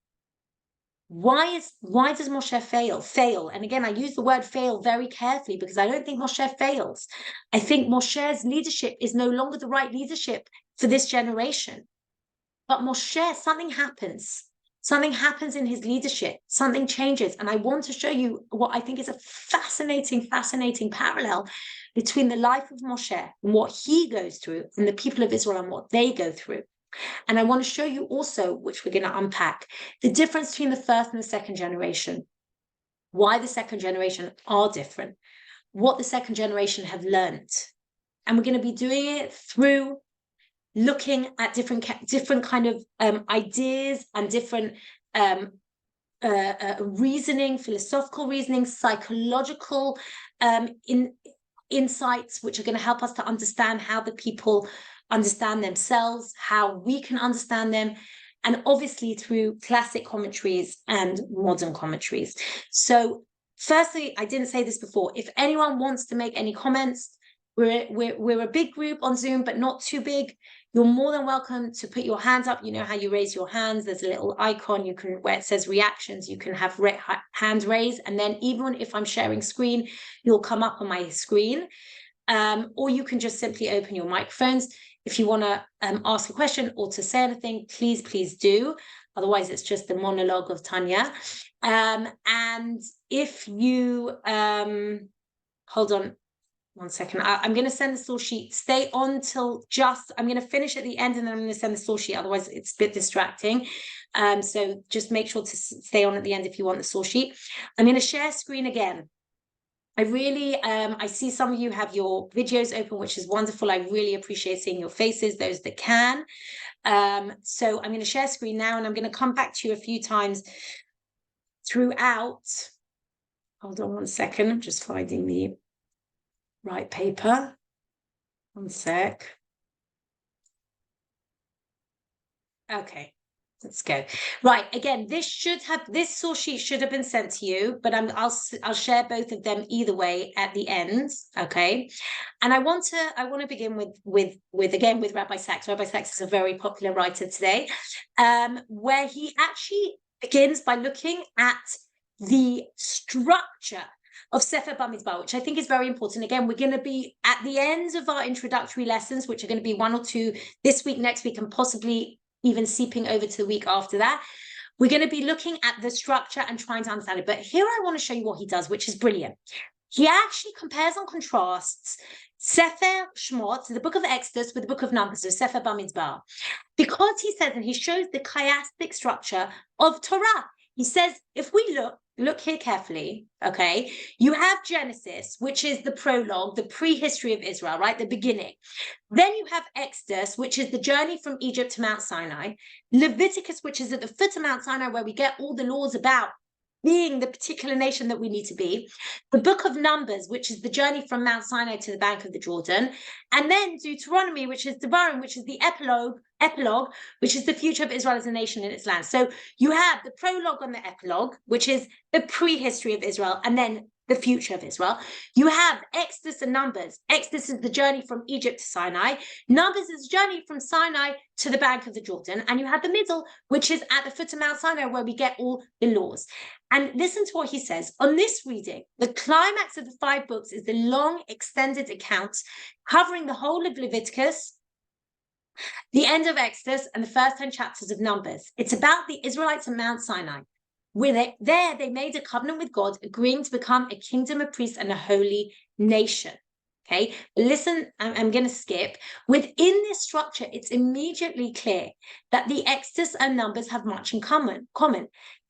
Why does Moshe fail? And again, I use the word fail very carefully, because I don't think Moshe fails. I think Moshe's leadership is no longer the right leadership for this generation. But Moshe, something happens. Something happens in his leadership. Something changes. And I want to show you what I think is a fascinating parallel between the life of Moshe and what he goes through, and the people of Israel and what they go through. And I want to show you also, which we're going to unpack, the difference between the first and the second generation, why the second generation are different, what the second generation have learned. And we're going to be doing it through looking at different kind of ideas and different reasoning, philosophical reasoning, psychological insights, which are going to help us to understand how the people understand themselves, how we can understand them, and obviously through classic commentaries and modern commentaries. So firstly, I didn't say this before, if anyone wants to make any comments, we're a big group on Zoom, but not too big. You're more than welcome to put your hands up. You know how you raise your hands. There's a little icon where it says reactions. You can have hand raised, and then even if I'm sharing screen, you'll come up on my screen. Or you can just simply open your microphones. If you want to ask a question or to say anything, please do. Otherwise, it's just the monologue of Tanya. And if you hold on 1 second, I'm going to send the source sheet. Stay on till I'm going to finish at the end, and then I'm going to send the source sheet. Otherwise, it's a bit distracting. So just make sure to stay on at the end if you want the source sheet. I'm going to share screen again. I really, I see some of you have your videos open, which is wonderful. I really appreciate seeing your faces, those that can. So I'm going to share screen now, and I'm going to come back to you a few times throughout. Hold on one second. I'm just finding the right paper. One sec. Okay. That's good. Right. Again, this source sheet should have been sent to you, but I'll share both of them either way at the end. Okay. And I want to begin with Rabbi Sacks. Rabbi Sacks is a very popular writer today, where he actually begins by looking at the structure of Sefer Bamidbar, which I think is very important. Again, we're going to be at the end of our introductory lessons, which are going to be 1 or 2 this week, next week, and possibly even seeping over to the week after that. We're going to be looking at the structure and trying to understand it. But here I want to show you what he does, which is brilliant. He actually compares and contrasts Sefer Shmot, the book of Exodus, with the book of Numbers, so Sefer Bamidbar, because he says, and he shows the chiastic structure of Torah. He says, if we look here carefully, okay, you have Genesis, which is the prologue, the prehistory of Israel, right, the beginning. Then you have Exodus, which is the journey from Egypt to Mount Sinai. Leviticus, which is at the foot of Mount Sinai, where we get all the laws about being the particular nation that we need to be. The book of Numbers, which is the journey from Mount Sinai to the bank of the Jordan. And then Deuteronomy, which is Devarim, which is the epilogue, which is the future of Israel as a nation in its land. So you have the prologue on the epilogue, which is the prehistory of Israel, and then the future of Israel. You have Exodus and Numbers. Exodus is the journey from Egypt to Sinai. Numbers is the journey from Sinai to the bank of the Jordan. And you have the middle, which is at the foot of Mount Sinai, where we get all the laws. And listen to what he says. On this reading, the climax of the 5 books is the long, extended account covering the whole of Leviticus, the end of Exodus, and the first 10 chapters of Numbers. It's about the Israelites and Mount Sinai. There, they made a covenant with God, agreeing to become a kingdom of priests and a holy nation. Okay, listen, I'm going to skip. Within this structure, it's immediately clear that the Exodus and Numbers have much in common.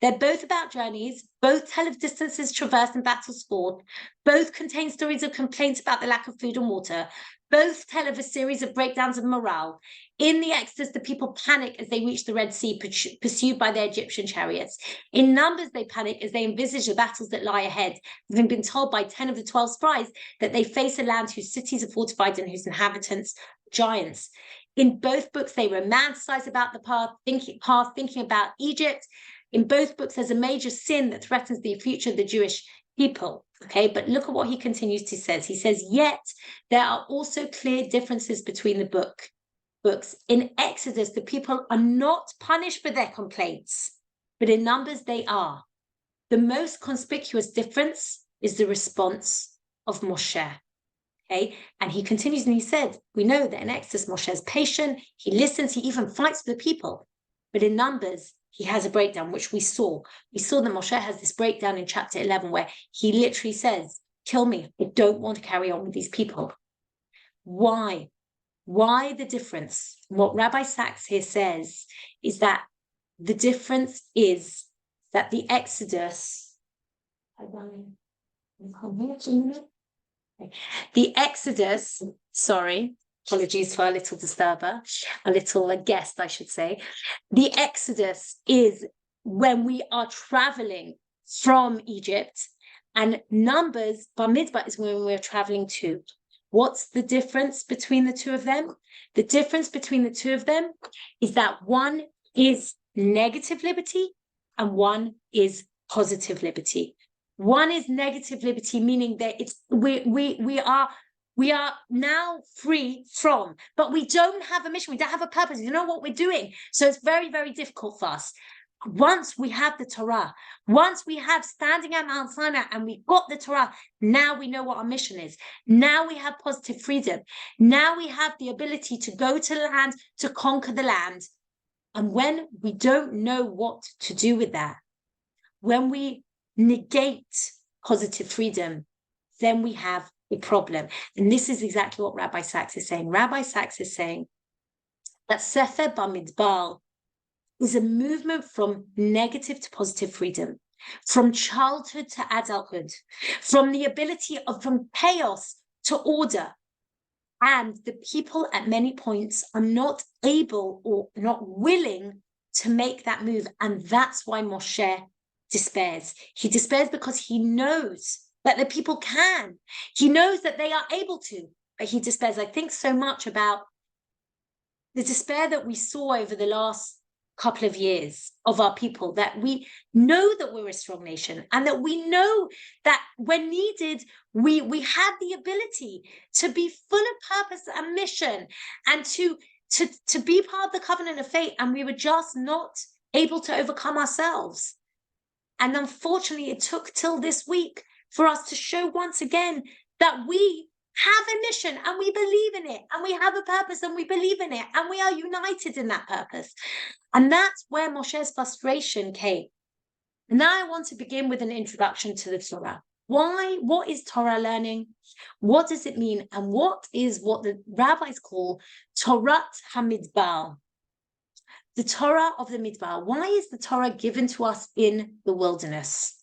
They're both about journeys, both tell of distances traversed and battles fought, both contain stories of complaints about the lack of food and water, both tell of a series of breakdowns of morale. In the Exodus, the people panic as they reach the Red Sea, pursued by their Egyptian chariots. In Numbers, they panic as they envisage the battles that lie ahead, having been told by 10 of the 12 spies that they face a land whose cities are fortified and whose inhabitants are giants. In both books, they romanticize about the past, thinking about Egypt. In both books, there's a major sin that threatens the future of the Jewish people. Okay, but look at what he continues to say. He says, yet there are also clear differences between the books. In Exodus, the people are not punished for their complaints, but in Numbers, they are. The most conspicuous difference is the response of Moshe. Okay, and he continues and he said, we know that in Exodus, Moshe is patient, he listens, he even fights for the people. But in Numbers, he has a breakdown, which we saw. We saw that Moshe has this breakdown in chapter 11, where he literally says, kill me, I don't want to carry on with these people. Why? Why the difference? What Rabbi Sacks here says is that the difference is that the Exodus, sorry, apologies for a little disturber, a little guest, I should say. The Exodus is when we are traveling from Egypt, and Numbers, Bamidbar, is when we're traveling to. What's the difference between the two of them? The difference between the two of them is that one is negative liberty and one is positive liberty. One is negative liberty, meaning that we are now free from, but we don't have a mission. We don't have a purpose. You know what we're doing. So it's very, very difficult for us. Once we have the Torah, once we have standing at Mount Sinai and we got the Torah, now we know what our mission is. Now we have positive freedom. Now we have the ability to go to the land, to conquer the land. And when we don't know what to do with that, when we negate positive freedom, then we have a problem. And this is exactly what Rabbi Sacks is saying. Rabbi Sacks is saying that Sefer Bamidbar is a movement from negative to positive freedom. from childhood to adulthood, from the ability of from chaos to order. And the people at many points are not able or not willing to make that move. And that's why Moshe despairs. He despairs because he knows that the people can. He knows that they are able to, but he despairs. I think so much about the despair that we saw over the last couple of years of our people, that we know that we're a strong nation and that we know that when needed, we have the ability to be full of purpose and mission and to be part of the covenant of faith, and we were just not able to overcome ourselves. And unfortunately, it took till this week for us to show once again that we have a mission and we believe in it, and we have a purpose and we believe in it, and we are united in that purpose. And that's where Moshe's frustration came. And now I want to begin with an introduction to the Torah. Why? What is Torah learning? What does it mean? And what is what the rabbis call Torat HaMidbar? The Torah of the Midbar. Why is the Torah given to us in the wilderness?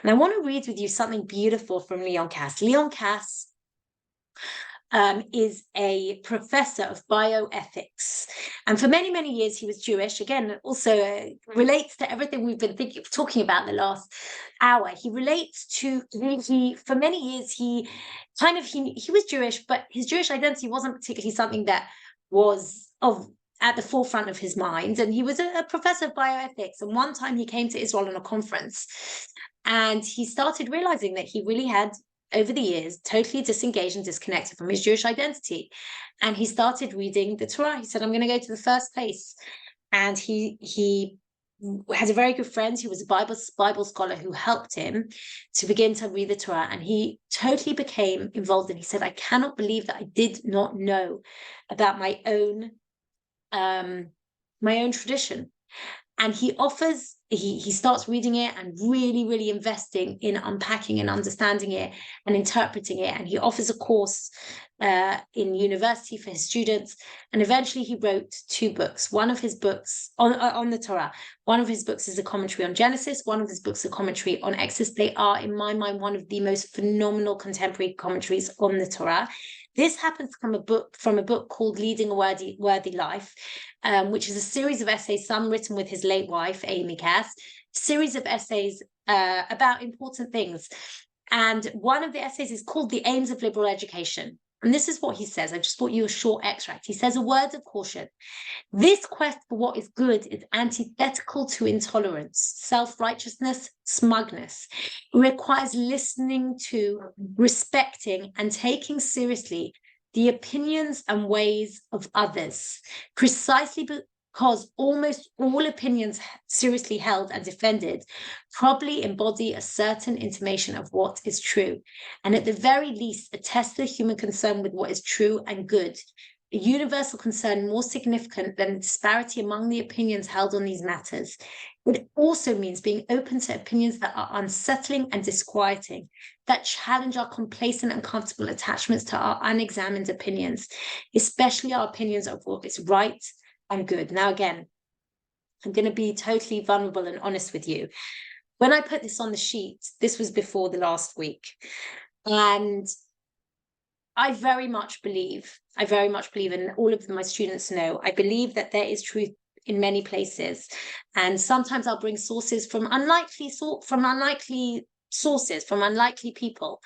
And I want to read with you something beautiful from Leon Kass. Leon Kass is a professor of bioethics. And for many, many years, he was Jewish. Again, also relates to everything we've been talking about the last hour. He relates to, for many years, he was Jewish, but his Jewish identity wasn't particularly something that was at the forefront of his mind. And he was a professor of bioethics. And one time he came to Israel on a conference, and he started realizing that he really had, over the years, totally disengaged and disconnected from his Jewish identity. And he started reading the Torah. He said, I'm going to go to the first place. And he had a very good friend who was a Bible scholar who helped him to begin to read the Torah. And he totally became involved. And he said, I cannot believe that I did not know about my own tradition. And he starts reading it and really, really investing in unpacking and understanding it and interpreting it. And he offers a course in university for his students. And eventually he wrote 2 books. One of his books on the Torah, one of his books is a commentary on Genesis. One of his books is a commentary on Exodus. They are, in my mind, one of the most phenomenal contemporary commentaries on the Torah. This happens from a book called Leading a Worthy Life, which is a series of essays, some written with his late wife, Amy Cass, series of essays about important things. And one of the essays is called The Aims of Liberal Education. And this is what he says. I just brought you a short extract. He says, a word of caution. This quest for what is good is antithetical to intolerance, self-righteousness, smugness. It requires listening to, respecting, and taking seriously the opinions and ways of others, precisely because almost all opinions seriously held and defended probably embody a certain intimation of what is true, and at the very least attest to the human concern with what is true and good, a universal concern more significant than the disparity among the opinions held on these matters. It also means being open to opinions that are unsettling and disquieting, that challenge our complacent and comfortable attachments to our unexamined opinions, especially our opinions of what is right and good. Now, again, I'm going to be totally vulnerable and honest with you. When I put this on the sheet, this was before the last week, and I very much believe, and all of my students know, I believe that there is truth in many places. And sometimes I'll bring sources from unlikely sources, from unlikely people.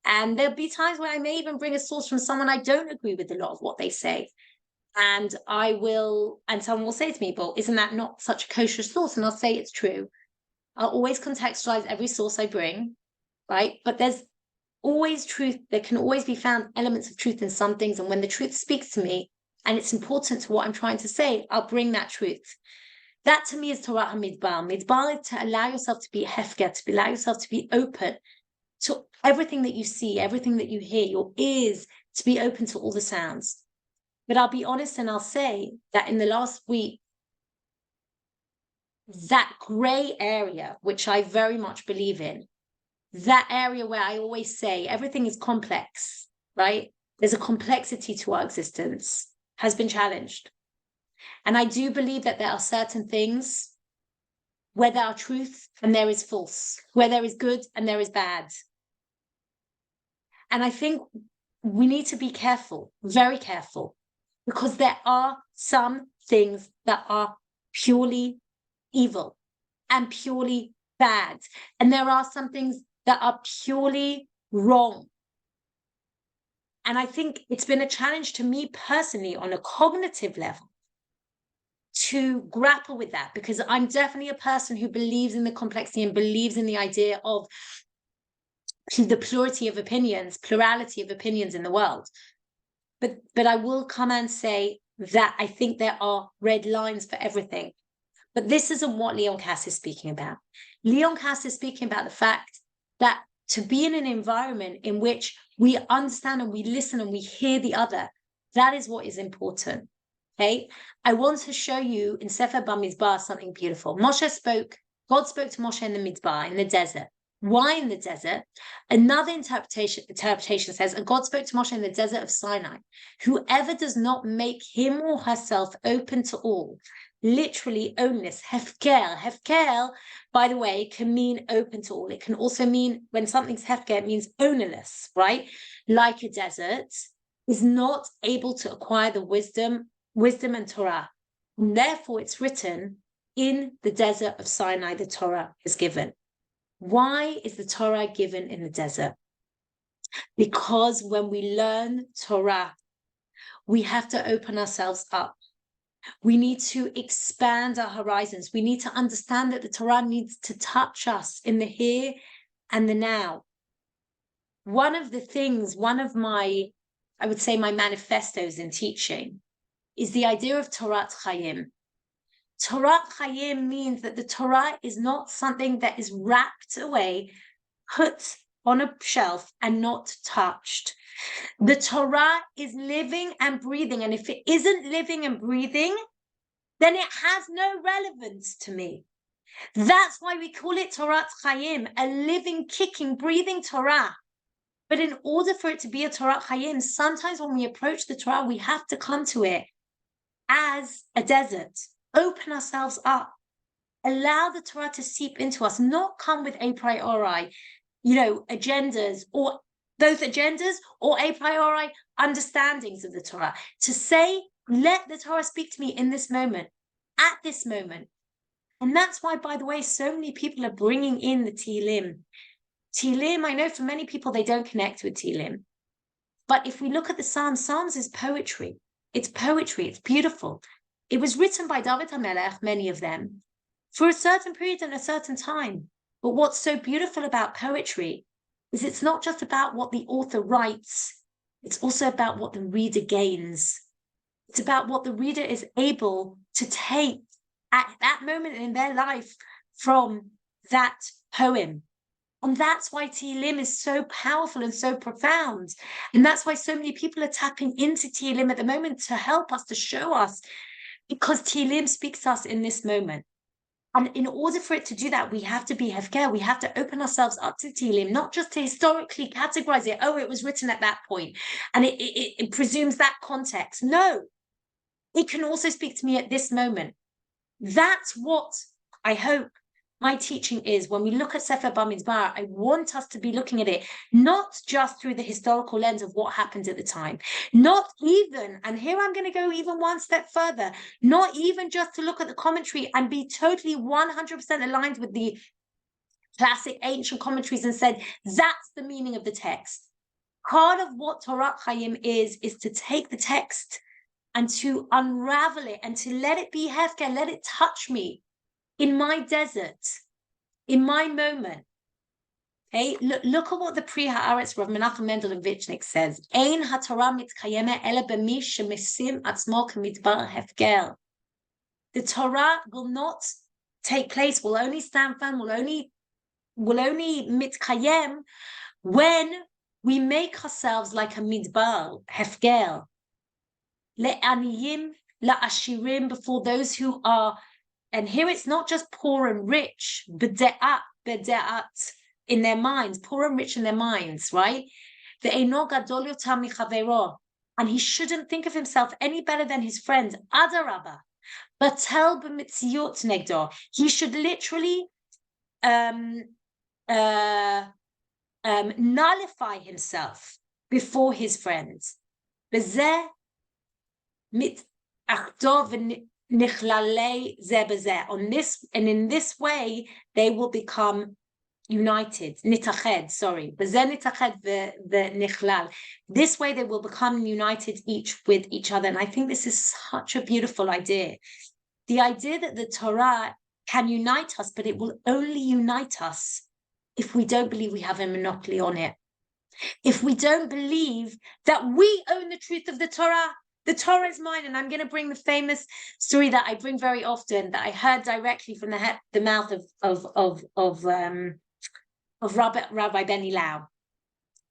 And there'll be times where I may even bring a source from someone I don't agree with a lot of what they say. And someone will say to me, well, isn't that not such a kosher source? And I'll say it's true. I'll always contextualize every source I bring, right? But there's always truth. There can always be found elements of truth in some things. And when the truth speaks to me and it's important to what I'm trying to say, I'll bring that truth. That to me is Torah HaMidbar. Midbar is to allow yourself to be hefker, to allow yourself to be open to everything that you see, everything that you hear, your ears to be open to all the sounds. But I'll be honest and I'll say that in the last week, that gray area, which I very much believe in, that area where I always say everything is complex, right? There's a complexity to our existence, has been challenged. And I do believe that there are certain things where there are truth and there is false, where there is good and there is bad. And I think we need to be careful, very careful, because there are some things that are purely evil and purely bad. And there are some things that are purely wrong. And I think it's been a challenge to me personally on a cognitive level to grapple with that, because I'm definitely a person who believes in the complexity and believes in the idea of the plurality of opinions in the world. But I will come and say that I think there are red lines for everything. But this isn't what Leon Kass is speaking about. Leon Kass is speaking about the fact that to be in an environment in which we understand and we listen and we hear the other, that is what is important. Okay, I want to show you in Sefer Bamidbar something beautiful. God spoke to Moshe in the Midbar, in the desert. Why in the desert? Another interpretation says, and God spoke to Moshe in the desert of Sinai. Whoever does not make him or herself open to all, literally ownness, hefker. Hefker, by the way, can mean open to all. It can also mean, when something's hefker, it means ownerless, right? Like a desert, is not able to acquire the wisdom and Torah. And therefore, it's written in the desert of Sinai, the Torah is given. Why is the Torah given in the desert? Because when we learn Torah, we have to open ourselves up. We need to expand our horizons. We need to understand that the Torah needs to touch us in the here and the now. One of my, I would say, my manifestos in teaching is the idea of Torat Chaim. Torat Chaim means that the Torah is not something that is wrapped away, put on a shelf and not touched. The Torah is living and breathing. And if it isn't living and breathing, then it has no relevance to me. That's why we call it Torat Chaim, a living, kicking, breathing Torah. But in order for it to be a Torat Chaim, sometimes when we approach the Torah, we have to come to it as a desert. Open ourselves up. Allow the Torah to seep into us, not come with a priori, agendas, or those agendas or a priori understandings of the Torah. To say, let the Torah speak to me in this moment, at this moment. And that's why, by the way, so many people are bringing in the Tehillim. Tehillim, I know for many people, they don't connect with Tehillim. But if we look at the Psalms is poetry. It's poetry. It's beautiful. It was written by David HaMelech, many of them, for a certain period and a certain time. But what's so beautiful about poetry is it's not just about what the author writes. It's also about what the reader gains. It's about what the reader is able to take at that moment in their life from that poem. And that's why Tehillim is so powerful and so profound. And that's why so many people are tapping into Tehillim at the moment to help us, to show us, because Tehillim speaks to us in this moment. And in order for it to do that, we have to be hefker. We have to open ourselves up to Tehillim, not just to historically categorize it. Oh, it was written at that point, and it presumes that context. No, it can also speak to me at this moment. That's what I hope my teaching is. When we look at Sefer Bamidbar, I want us to be looking at it not just through the historical lens of what happened at the time, not even, and here I'm going to go even one step further, not even just to look at the commentary and be totally 100% aligned with the classic ancient commentaries and said, that's the meaning of the text. Part of what Torat Chaim is to take the text and to unravel it and to let it be hefker, let it touch me in my desert, in my moment. Okay, look at what the Pri Haaretz Rav Menachem Mendel and Vichnik says. Ein haTorah mitkayeme ele b'mi shemisim atzmo k'midbar hefker. The Torah will not take place, will only stand firm, will only mitkayem when we make ourselves like a midbar, hefker. Le'aniyim, la'ashirim, before those who are, and here it's not just poor and rich, bede'at in their minds, poor and rich in their minds, right? Ve'eno gadol yoter michaveiro, and he shouldn't think of himself any better than his friend. Adarabah, Batel b'mitziut negdo. He should literally nullify himself before his friends. B'zeh mit achdo v'nichlale zeh b'zeh. On this, and in this way, they will become united. Nitached, sorry. B'zeh nitached v'nichlal. This way, they will become united each with each other. And I think this is such a beautiful idea. The idea that the Torah can unite us, but it will only unite us if we don't believe we have a monopoly on it. If we don't believe that we own the truth of the Torah is mine. And I'm going to bring the famous story that I bring very often, that I heard directly from the mouth of Rabbi Benny Lau.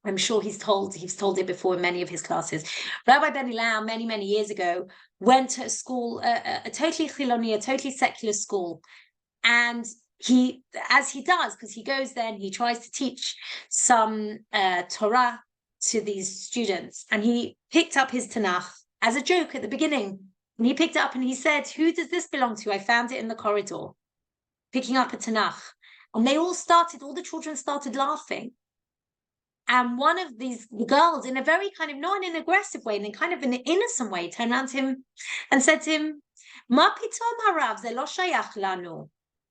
I'm sure he's told it before in many of his classes. Rabbi Benny Lau, many, many years ago, went to a school, a totally chiloni, a totally secular school. And he, as he does, because he goes there and he tries to teach some Torah to these students. And he picked up his Tanakh as a joke at the beginning. And he picked it up and he said, "Who does this belong to? I found it in the corridor," picking up a Tanakh. And all the children started laughing. And one of these girls, in a very kind of, not in an aggressive way, in kind of an innocent way, turned around to him and said to him, "Ma pitom harav, ze lo shayach lanu."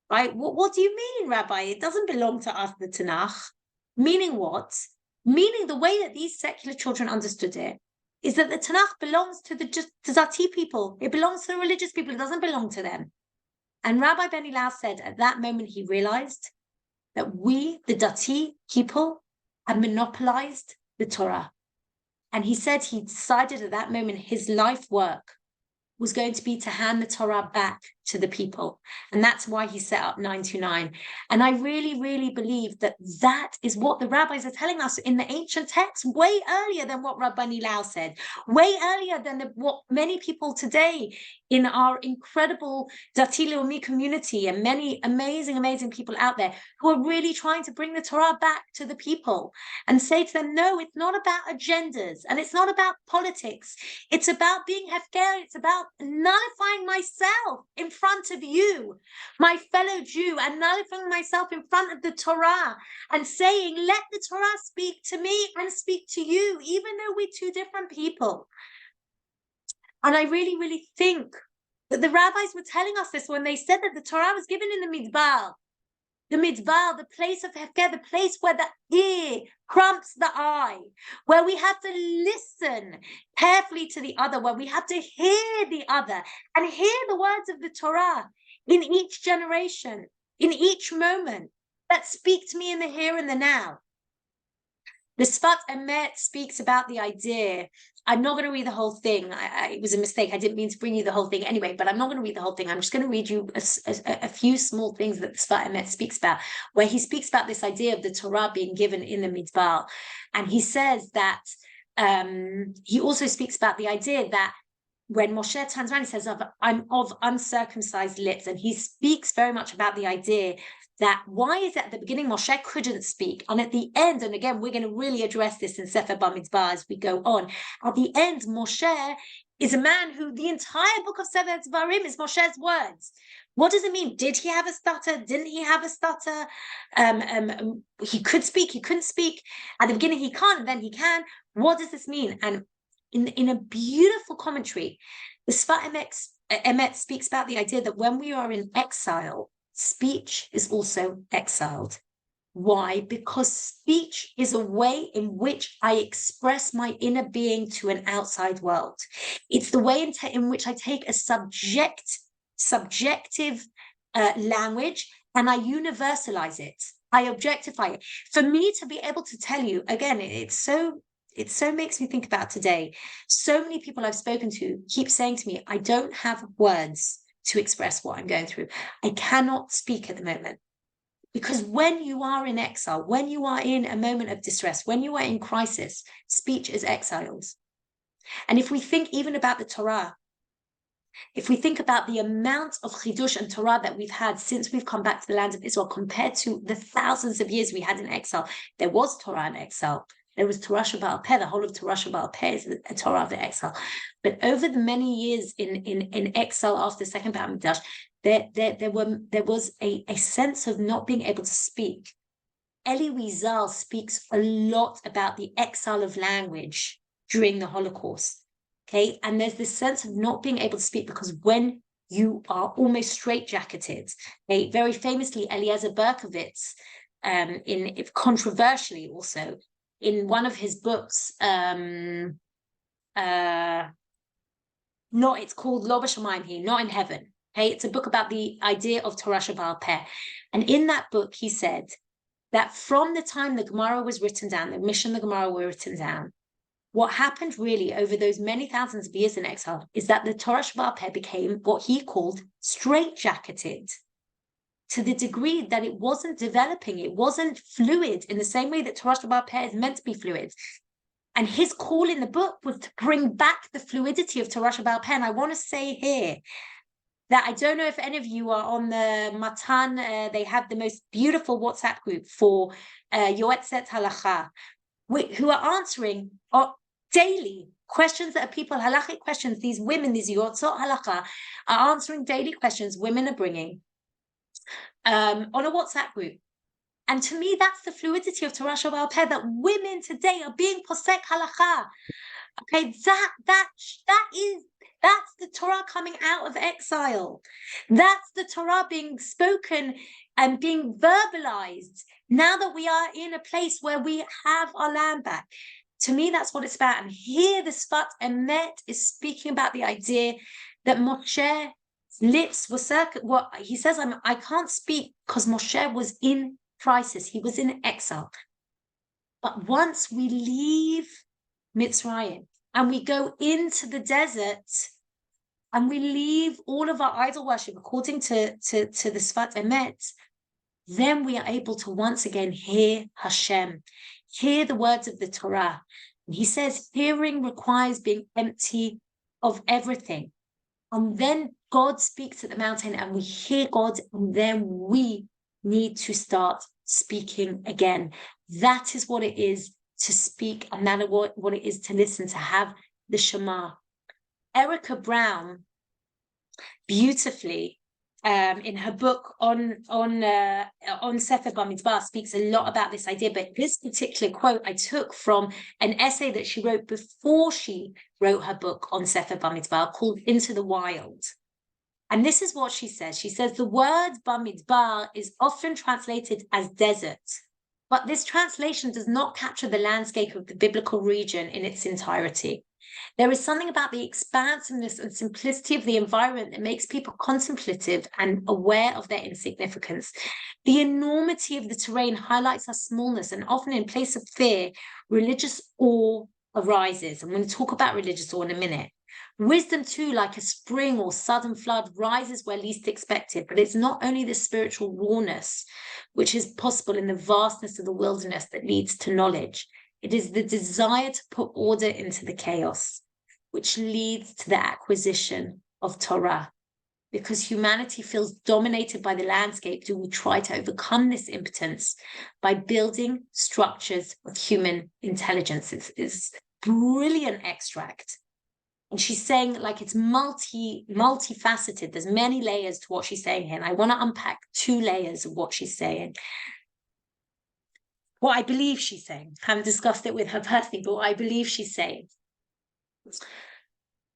Right? What do you mean, Rabbi? It doesn't belong to us, the Tanakh. Meaning what? Meaning the way that these secular children understood it is that the Tanakh belongs to the Zati people. It belongs to the religious people. It doesn't belong to them. And Rabbi Benny Lau said at that moment he realized that we, the Dati people, had monopolized the Torah. And he said he decided at that moment his life work was going to be to hand the Torah back to the people. And that's why he set up 929. And I really, really believe that that is what the rabbis are telling us in the ancient texts, way earlier than what Rabbi Lau said, way earlier than what many people today in our incredible Dati Leumi community and many amazing, amazing people out there who are really trying to bring the Torah back to the people and say to them, no, it's not about agendas and it's not about politics. It's about being hefker. It's about nullifying myself in front of you, my fellow Jew, and nullifying myself in front of the Torah and saying, let the Torah speak to me and speak to you, even though we're two different people. And I really, really think that the rabbis were telling us this when they said that the Torah was given in the Midbar. The Midbar, the place of Hefker, the place where the ear crumps the eye, where we have to listen carefully to the other, where we have to hear the other and hear the words of the Torah in each generation, in each moment that speak to me in the here and the now. The Sfat Emet speaks about the idea. I'm not going to read the whole thing. It was a mistake. I didn't mean to bring you the whole thing anyway, but I'm not going to read the whole thing. I'm just going to read you a few small things that the Sfat Emet speaks about, where he speaks about this idea of the Torah being given in the Midbar. And he says that he also speaks about the idea that when Moshe turns around, he says, I'm of uncircumcised lips. And he speaks very much about the idea that why is it at the beginning Moshe couldn't speak, and at the end, and again we're going to really address this in Sefer Bamidbar as we go on, at the end Moshe is a man who the entire book of Sefer Dvarim is Moshe's words. What does it mean? Did he have a stutter? Didn't he have a stutter? He could speak, he couldn't speak. At the beginning he can't, and then he can. What does this mean? And in a beautiful commentary, the Sfat Emet speaks about the idea that when we are in exile, speech is also exiled. Why? Because speech is a way in which I express my inner being to an outside world. It's the way in which I take a subjective language and I universalize it. I objectify it. For me to be able to tell you, again, it so makes me think about today. So many people I've spoken to keep saying to me, I don't have words to express what I'm going through. I cannot speak at the moment. Because when you are in exile, when you are in a moment of distress, when you are in crisis, speech is exiled. And if we think even about the Torah, if we think about the amount of chidush and Torah that we've had since we've come back to the land of Israel compared to the thousands of years we had in exile, there was Torah in exile. There was Torah Shebaal Peh. The whole of Torah Shebaal Peh is a Torah of the exile. But over the many years in exile after the second Beit HaMikdash, there was a sense of not being able to speak. Elie Wiesel speaks a lot about the exile of language during the Holocaust. Okay, and there's this sense of not being able to speak because when you are almost straitjacketed, okay, very famously Eliezer Berkovitz, controversially also, in one of his books, it's called Lo B'Shamayim, Not in Heaven. Okay, it's a book about the idea of Torah Shebaal Peh. And in that book, he said that from the time the Gemara was written down, the Mishnah and the Gemara were written down, what happened really over those many thousands of years in exile is that the Torah Shebaal Peh became what he called straitjacketed, to the degree that it wasn't developing, it wasn't fluid in the same way that Torah Shebaal Peh is meant to be fluid. And his call in the book was to bring back the fluidity of Torah Shebaal Peh. And I want to say here that I don't know if any of you are on the Matan, they have the most beautiful WhatsApp group for Yoetzet Halacha, who are answering daily questions that are people, halachic questions. These women, these Yotzot Halacha, are answering daily questions women are bringing on a WhatsApp group. And to me, that's the fluidity of Torah Shebaal Peh, that women today are being posek halacha. Okay, that's the Torah coming out of exile. That's the Torah being spoken and being verbalized now that we are in a place where we have our land back. To me, that's what it's about. And here the Sfat Emet is speaking about the idea that Moshe's lips were what he says, I can't speak because Moshe was in crisis. He was in exile. But once we leave Mitzrayim and we go into the desert and we leave all of our idol worship according to the Sfat Emet, then we are able to once again hear Hashem, hear the words of the Torah. And he says, hearing requires being empty of everything. And then God speaks at the mountain and we hear God, and then we need to start speaking again. That is what it is to speak, and that is what it is to listen, to have the Shema. Erica Brown beautifully in her book on Sefer Bamidbar speaks a lot about this idea, but this particular quote I took from an essay that she wrote before she wrote her book on Sefer Bamidbar called Into the Wild. And this is what she says. She says, the word Bamidbar is often translated as desert, but this translation does not capture the landscape of the biblical region in its entirety. There is something about the expansiveness and simplicity of the environment that makes people contemplative and aware of their insignificance. The enormity of the terrain highlights our smallness, and often in place of fear, religious awe arises. I'm going to talk about religious awe in a minute. Wisdom, too, like a spring or sudden flood, rises where least expected, but it's not only the spiritual rawness, which is possible in the vastness of the wilderness, that leads to knowledge. It is the desire to put order into the chaos, which leads to the acquisition of Torah. Because humanity feels dominated by the landscape, do we try to overcome this impotence by building structures of human intelligence? It's brilliant extract. And she's saying, like, it's multifaceted. There's many layers to what she's saying here. And I want to unpack 2 layers of what she's saying. What I believe she's saying. I haven't discussed it with her personally, but what I believe she's saying.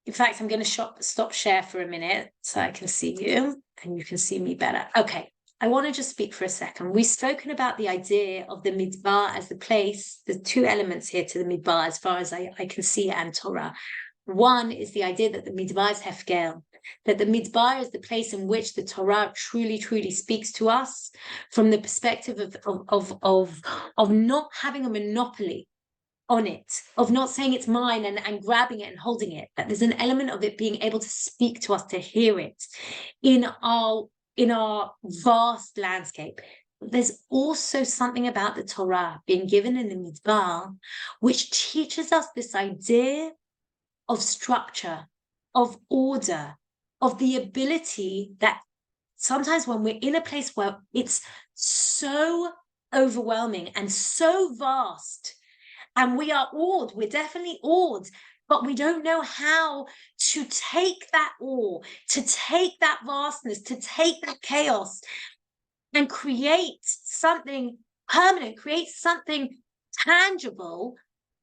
In fact, I'm going to stop share for a minute so I can see you and you can see me better. Okay. I want to just speak for a second. We've spoken about the idea of the Midbar as the place. There's 2 elements here to the Midbar as far as I can see it, and Torah. One is the idea that the Midbar is Hefker, that the Midbar is the place in which the Torah truly, truly speaks to us from the perspective of not having a monopoly on it, of not saying it's mine and grabbing it and holding it, that there's an element of it being able to speak to us, to hear it in our vast landscape. There's also something about the Torah being given in the Midbar, which teaches us this idea of structure, of order, of the ability that sometimes when we're in a place where it's so overwhelming and so vast, And we are awed, we're definitely awed, but we don't know how to take that awe, to take that vastness, to take that chaos and create something permanent, create something tangible.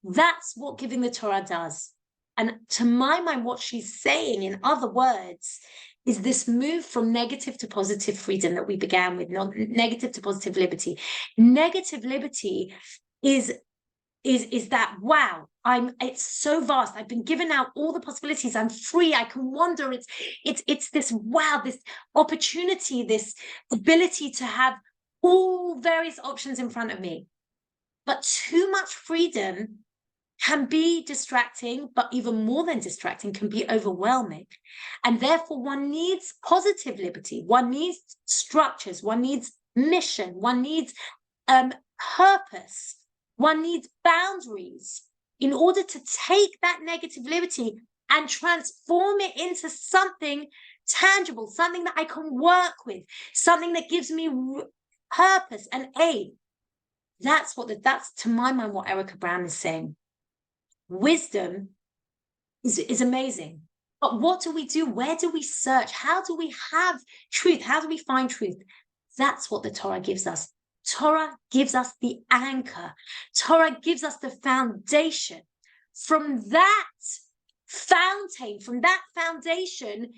That's what giving the Torah does. And to my mind, what she's saying, in other words, is this move from negative to positive freedom that we began with, not negative to positive liberty. Negative liberty is that, wow, it's so vast. I've been given out all the possibilities. I'm free. I can wander. It's this, wow, this opportunity, this ability to have all various options in front of me. But too much freedom can be distracting, but even more than distracting, can be overwhelming. And therefore, one needs positive liberty. One needs structures. One needs mission. One needs purpose. One needs boundaries in order to take that negative liberty and transform it into something tangible, something that I can work with, something that gives me purpose and aim. That's to my mind what Erica Brown is saying. Wisdom is amazing. But what do we do? Where do we search? How do we have truth? How do we find truth? That's what the Torah gives us. Torah gives us the anchor. Torah gives us the foundation. From that foundation,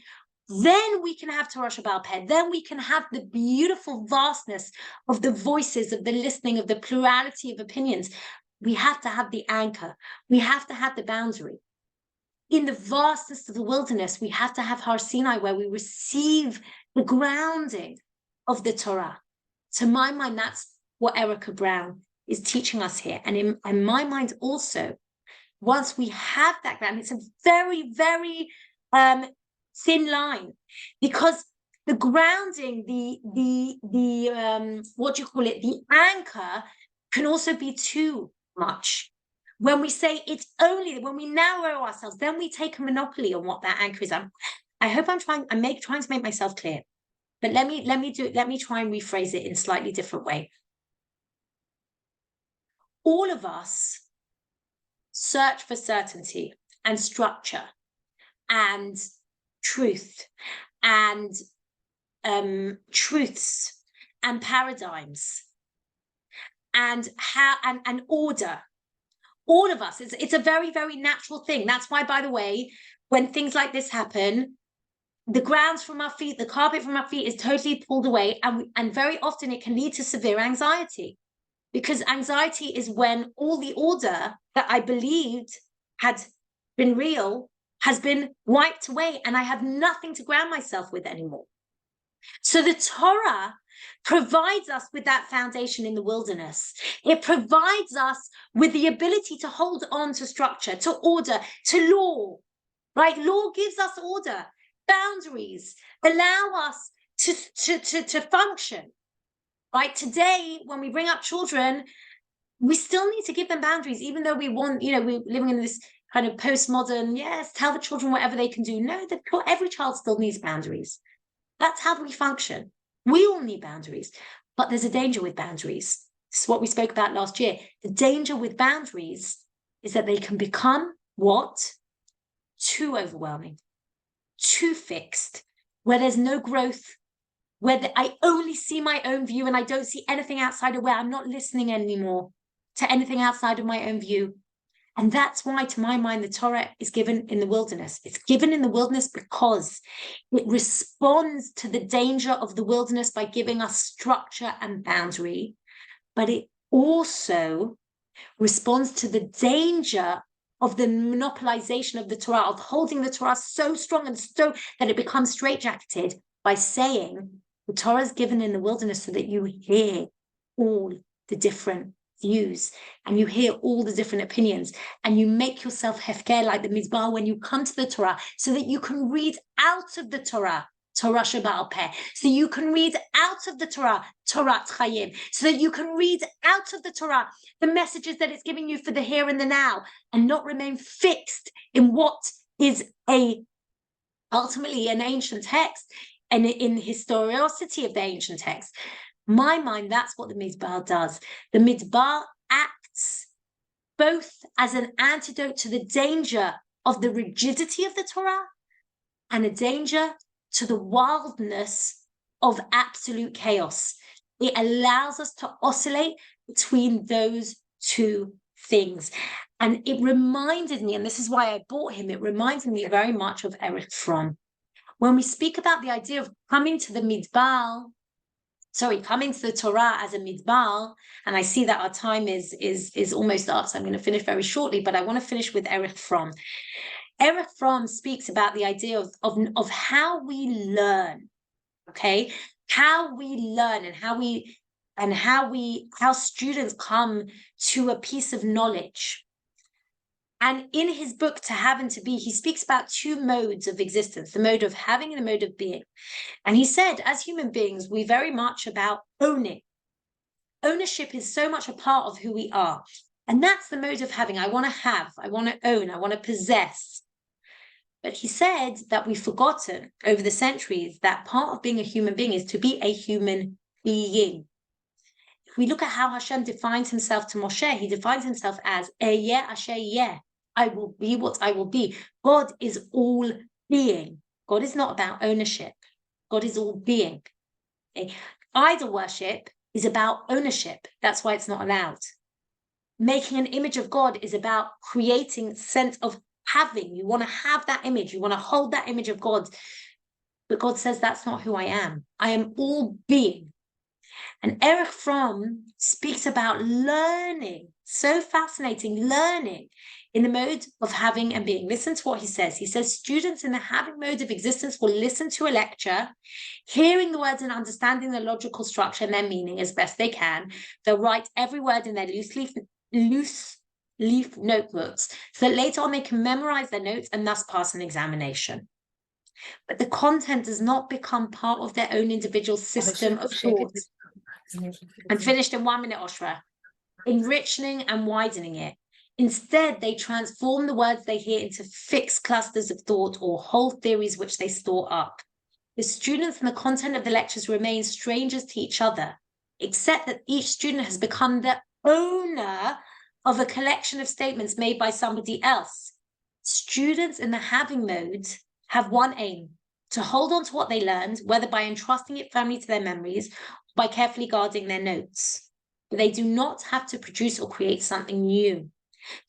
then we can have Torah Sheba'al Peh. Then we can have the beautiful vastness of the voices, of the listening, of the plurality of opinions. We have to have the anchor. We have to have the boundary. In the vastness of the wilderness, we have to have Har Sinai, where we receive the grounding of the Torah. To my mind, that's what Erica Brown is teaching us here. And in my mind also, once we have that ground, it's a very, very thin line, because the grounding, the what do you call it, the anchor can also be too much. When we say it's only, when we narrow ourselves, then we take a monopoly on what that anchor is. I hope I'm trying to make myself clear. But let me try and rephrase it in a slightly different way. All of us search for certainty and structure and truth and truths and paradigms and order. All of us, it's a very, very natural thing. That's why, by the way, when things like this happen, the grounds from our feet, the carpet from our feet is totally pulled away. And very often it can lead to severe anxiety, because anxiety is when all the order that I believed had been real has been wiped away and I have nothing to ground myself with anymore. So the Torah provides us with that foundation in the wilderness. It provides us with the ability to hold on to structure, to order, to law, right? Law gives us order, boundaries, allow us to function, right? Today, when we bring up children, we still need to give them boundaries, even though we want, we're living in this kind of postmodern, yes, tell the children whatever they can do. No, every child still needs boundaries. That's how we function. We all need boundaries, but there's a danger with boundaries. This is what we spoke about last year. The danger with boundaries is that they can become what? Too overwhelming, too fixed, where there's no growth, where I only see my own view and I don't see anything outside of where I'm not listening anymore to anything outside of my own view. And that's why, to my mind, the Torah is given in the wilderness. It's given in the wilderness because it responds to the danger of the wilderness by giving us structure and boundary, but it also responds to the danger of the monopolization of the Torah, of holding the Torah so strong and so that it becomes straitjacketed, by saying the Torah is given in the wilderness so that you hear all the different views and you hear all the different opinions and you make yourself hefker like the Mizbar when you come to the Torah, so that you can read out of the Torah, Torah Sheba'al Peh, so you can read out of the Torah, Torah Chayim, so that you can read out of the Torah the messages that it's giving you for the here and the now, and not remain fixed in what is ultimately an ancient text and in historicity of the ancient text. My mind, that's what the Midbar does. The Midbar acts both as an antidote to the danger of the rigidity of the Torah and a danger to the wildness of absolute chaos. It allows us to oscillate between those two things. And it reminded me, and this is why I bought him, it reminded me very much of Erich Fromm. When we speak about the idea of coming to the Midbar, coming to the Torah as a Midbar, and I see that our time is almost up, so I'm going to finish very shortly, but I want to finish with Erich Fromm. Erich Fromm speaks about the idea of how we learn, okay? How we learn and how students come to a piece of knowledge. And in his book, To Have and To Be, he speaks about two modes of existence, the mode of having and the mode of being. And he said, as human beings, we're very much about owning. Ownership is so much a part of who we are. And that's the mode of having. I want to have, I want to own, I want to possess. But he said that we've forgotten over the centuries that part of being a human being is to be a human being. If we look at how Hashem defines himself to Moshe, he defines himself as Eyeh Asher Yeh. I will be what I will be. God is all being. God is not about ownership. God is all being. Okay? Idol worship is about ownership. That's why it's not allowed. Making an image of God is about creating a sense of having. You want to have that image. You want to hold that image of God. But God says, that's not who I am. I am all being. And Erich Fromm speaks about learning, so fascinating, learning in the mode of having and being. Listen to what he says. He says, students in the having mode of existence will listen to a lecture, hearing the words and understanding the logical structure and their meaning as best they can. They'll write every word in their loose leaf notebooks so that later on they can memorize their notes and thus pass an examination. But the content does not become part of their own individual system of thought. And finished in 1 minute, Oshra. Enriching and widening it. Instead, they transform the words they hear into fixed clusters of thought or whole theories which they store up. The students and the content of the lectures remain strangers to each other, except that each student has become the owner of a collection of statements made by somebody else. Students in the having mode have one aim: to hold on to what they learned, whether by entrusting it firmly to their memories, or by carefully guarding their notes. But they do not have to produce or create something new.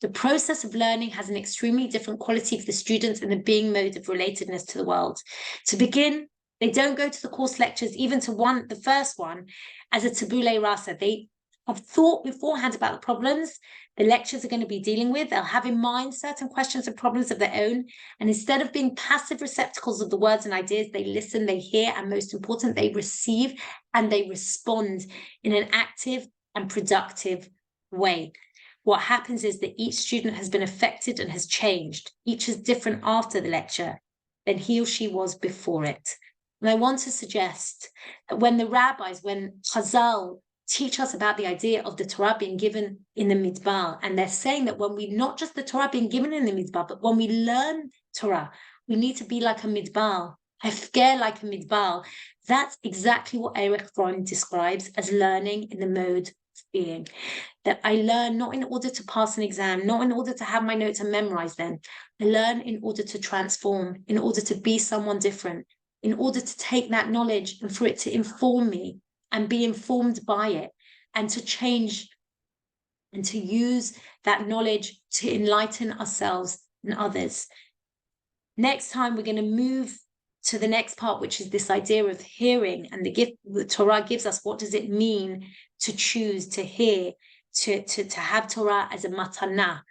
The process of learning has an extremely different quality for the students in the being mode of relatedness to the world. To begin, they don't go to the course lectures, even to the first one, as a tabula rasa. They have thought beforehand about the problems the lectures are going to be dealing with. They'll have in mind certain questions and problems of their own. And instead of being passive receptacles of the words and ideas, they listen, they hear, and most important, they receive and they respond in an active and productive way. What happens is that each student has been affected and has changed. Each is different after the lecture than he or she was before it. And I want to suggest that when the rabbis, when Chazal teach us about the idea of the Torah being given in the Midbar, and they're saying that when we, not just the Torah being given in the Midbar, but when we learn Torah, we need to be like a Midbar, hefker like a Midbar. That's exactly what Erich Fromm describes as learning in the mode of being. That I learn not in order to pass an exam, not in order to have my notes and memorize them. I learn in order to transform, in order to be someone different, in order to take that knowledge and for it to inform me and be informed by it, and to change and to use that knowledge to enlighten ourselves and others. Next time, we're going to move to the next part, which is this idea of hearing and the gift the Torah gives us. What does it mean to choose to hear, to have Torah as a matana?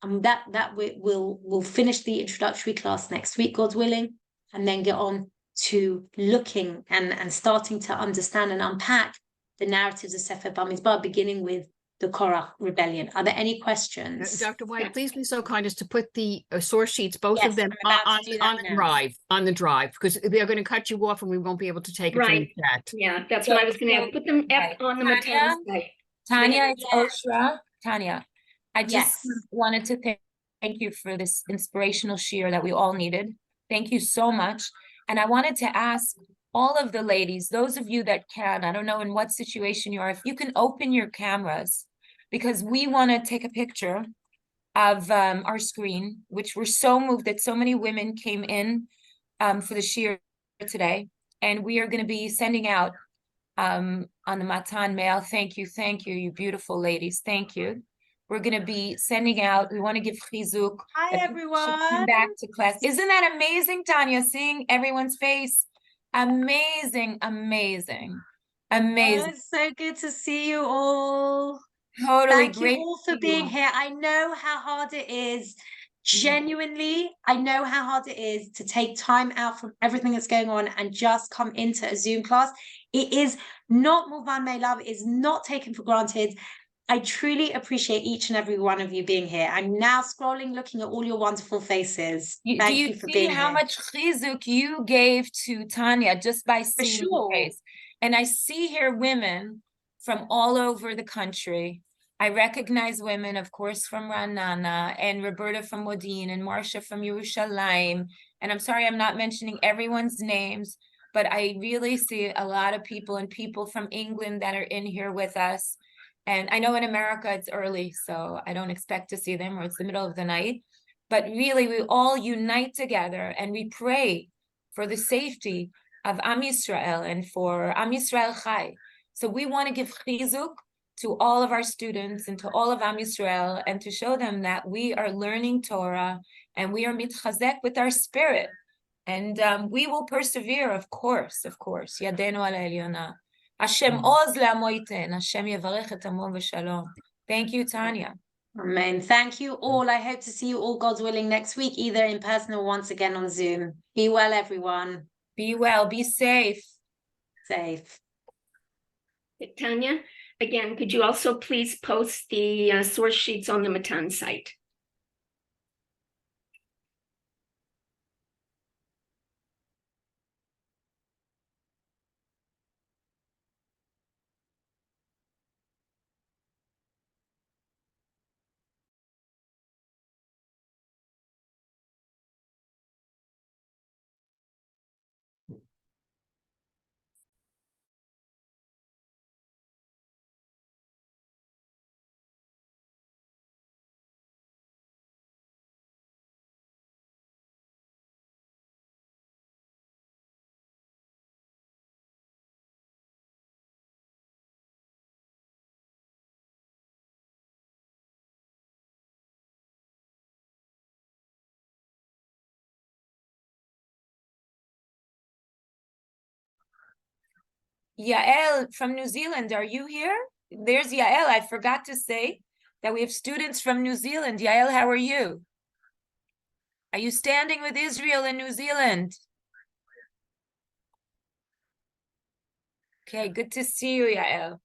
And that we'll finish the introductory class next week, God willing, and then get on to looking and starting to understand and unpack the narratives of Sefer Bamidbar, beginning with the Korach rebellion. Are there any questions? Dr. White, please be so kind as to put the source sheets, both Yes, of them, I'm about on to do that now. the drive, because they're going to cut you off and we won't be able to take it from Right. the chat. Yeah, that's what I was going to put them Right. on the Tanya? Matana site. Tanya, it's Oshra. Tanya, I just Yes. wanted to thank you for this inspirational shir that we all needed. Thank you so much. And I wanted to ask all of the ladies, those of you that can, I don't know in what situation you are, if you can open your cameras, because we want to take a picture of our screen, which we're so moved that so many women came in for the shir today. And we are going to be sending out on the Matan mail. Thank you, you beautiful ladies. Thank you. We're going to be sending out, we want to give chizuk. Hi, that people should everyone. Come back to class. Isn't that amazing, Tanya, seeing everyone's face? Amazing, amazing, Oh, amazing. it's so good to see you all. Totally Thank you great. all to for see you being all. here. I know how hard it is. Genuinely, I know how hard it is to take time out from everything that's going on and just come into a Zoom class. It is not Muvan Love, it is not taken for granted. I truly appreciate each and every one of you being here. I'm now scrolling, looking at all your wonderful faces. Do Thank you you for see being how here. much chizuk you gave to Tanya just by For seeing her sure. face? And I see here women from all over the country. I recognize women, of course, from Ranana, and Roberta from Modin, and Marcia from Yerushalayim. And I'm sorry I'm not mentioning everyone's names, but I really see a lot of people and people from England that are in here with us. And I know in America it's early, so I don't expect to see them, or it's the middle of the night. But really, we all unite together and we pray for the safety of Am Yisrael and for Am Yisrael Chai. So we want to give chizuk to all of our students and to all of Am Yisrael, and to show them that we are learning Torah and we are mitchazek with our spirit. And we will persevere, of course, Yadenu al Elyona. Hashem oz le'amo yiten, Hashem yevarech et amo v'shalom. Thank you, Tanya. Amen. Thank you all. I hope to see you all, God's willing, next week, either in person or once again on Zoom. Be well, everyone. Be well, be safe. Safe. Tanya, again, could you also please post the source sheets on the Matan site? Yael from New Zealand, are you here? There's Yael. I forgot to say that we have students from New Zealand. Yael, how are you? Are you standing with Israel and New Zealand? Okay, good to see you, Yael.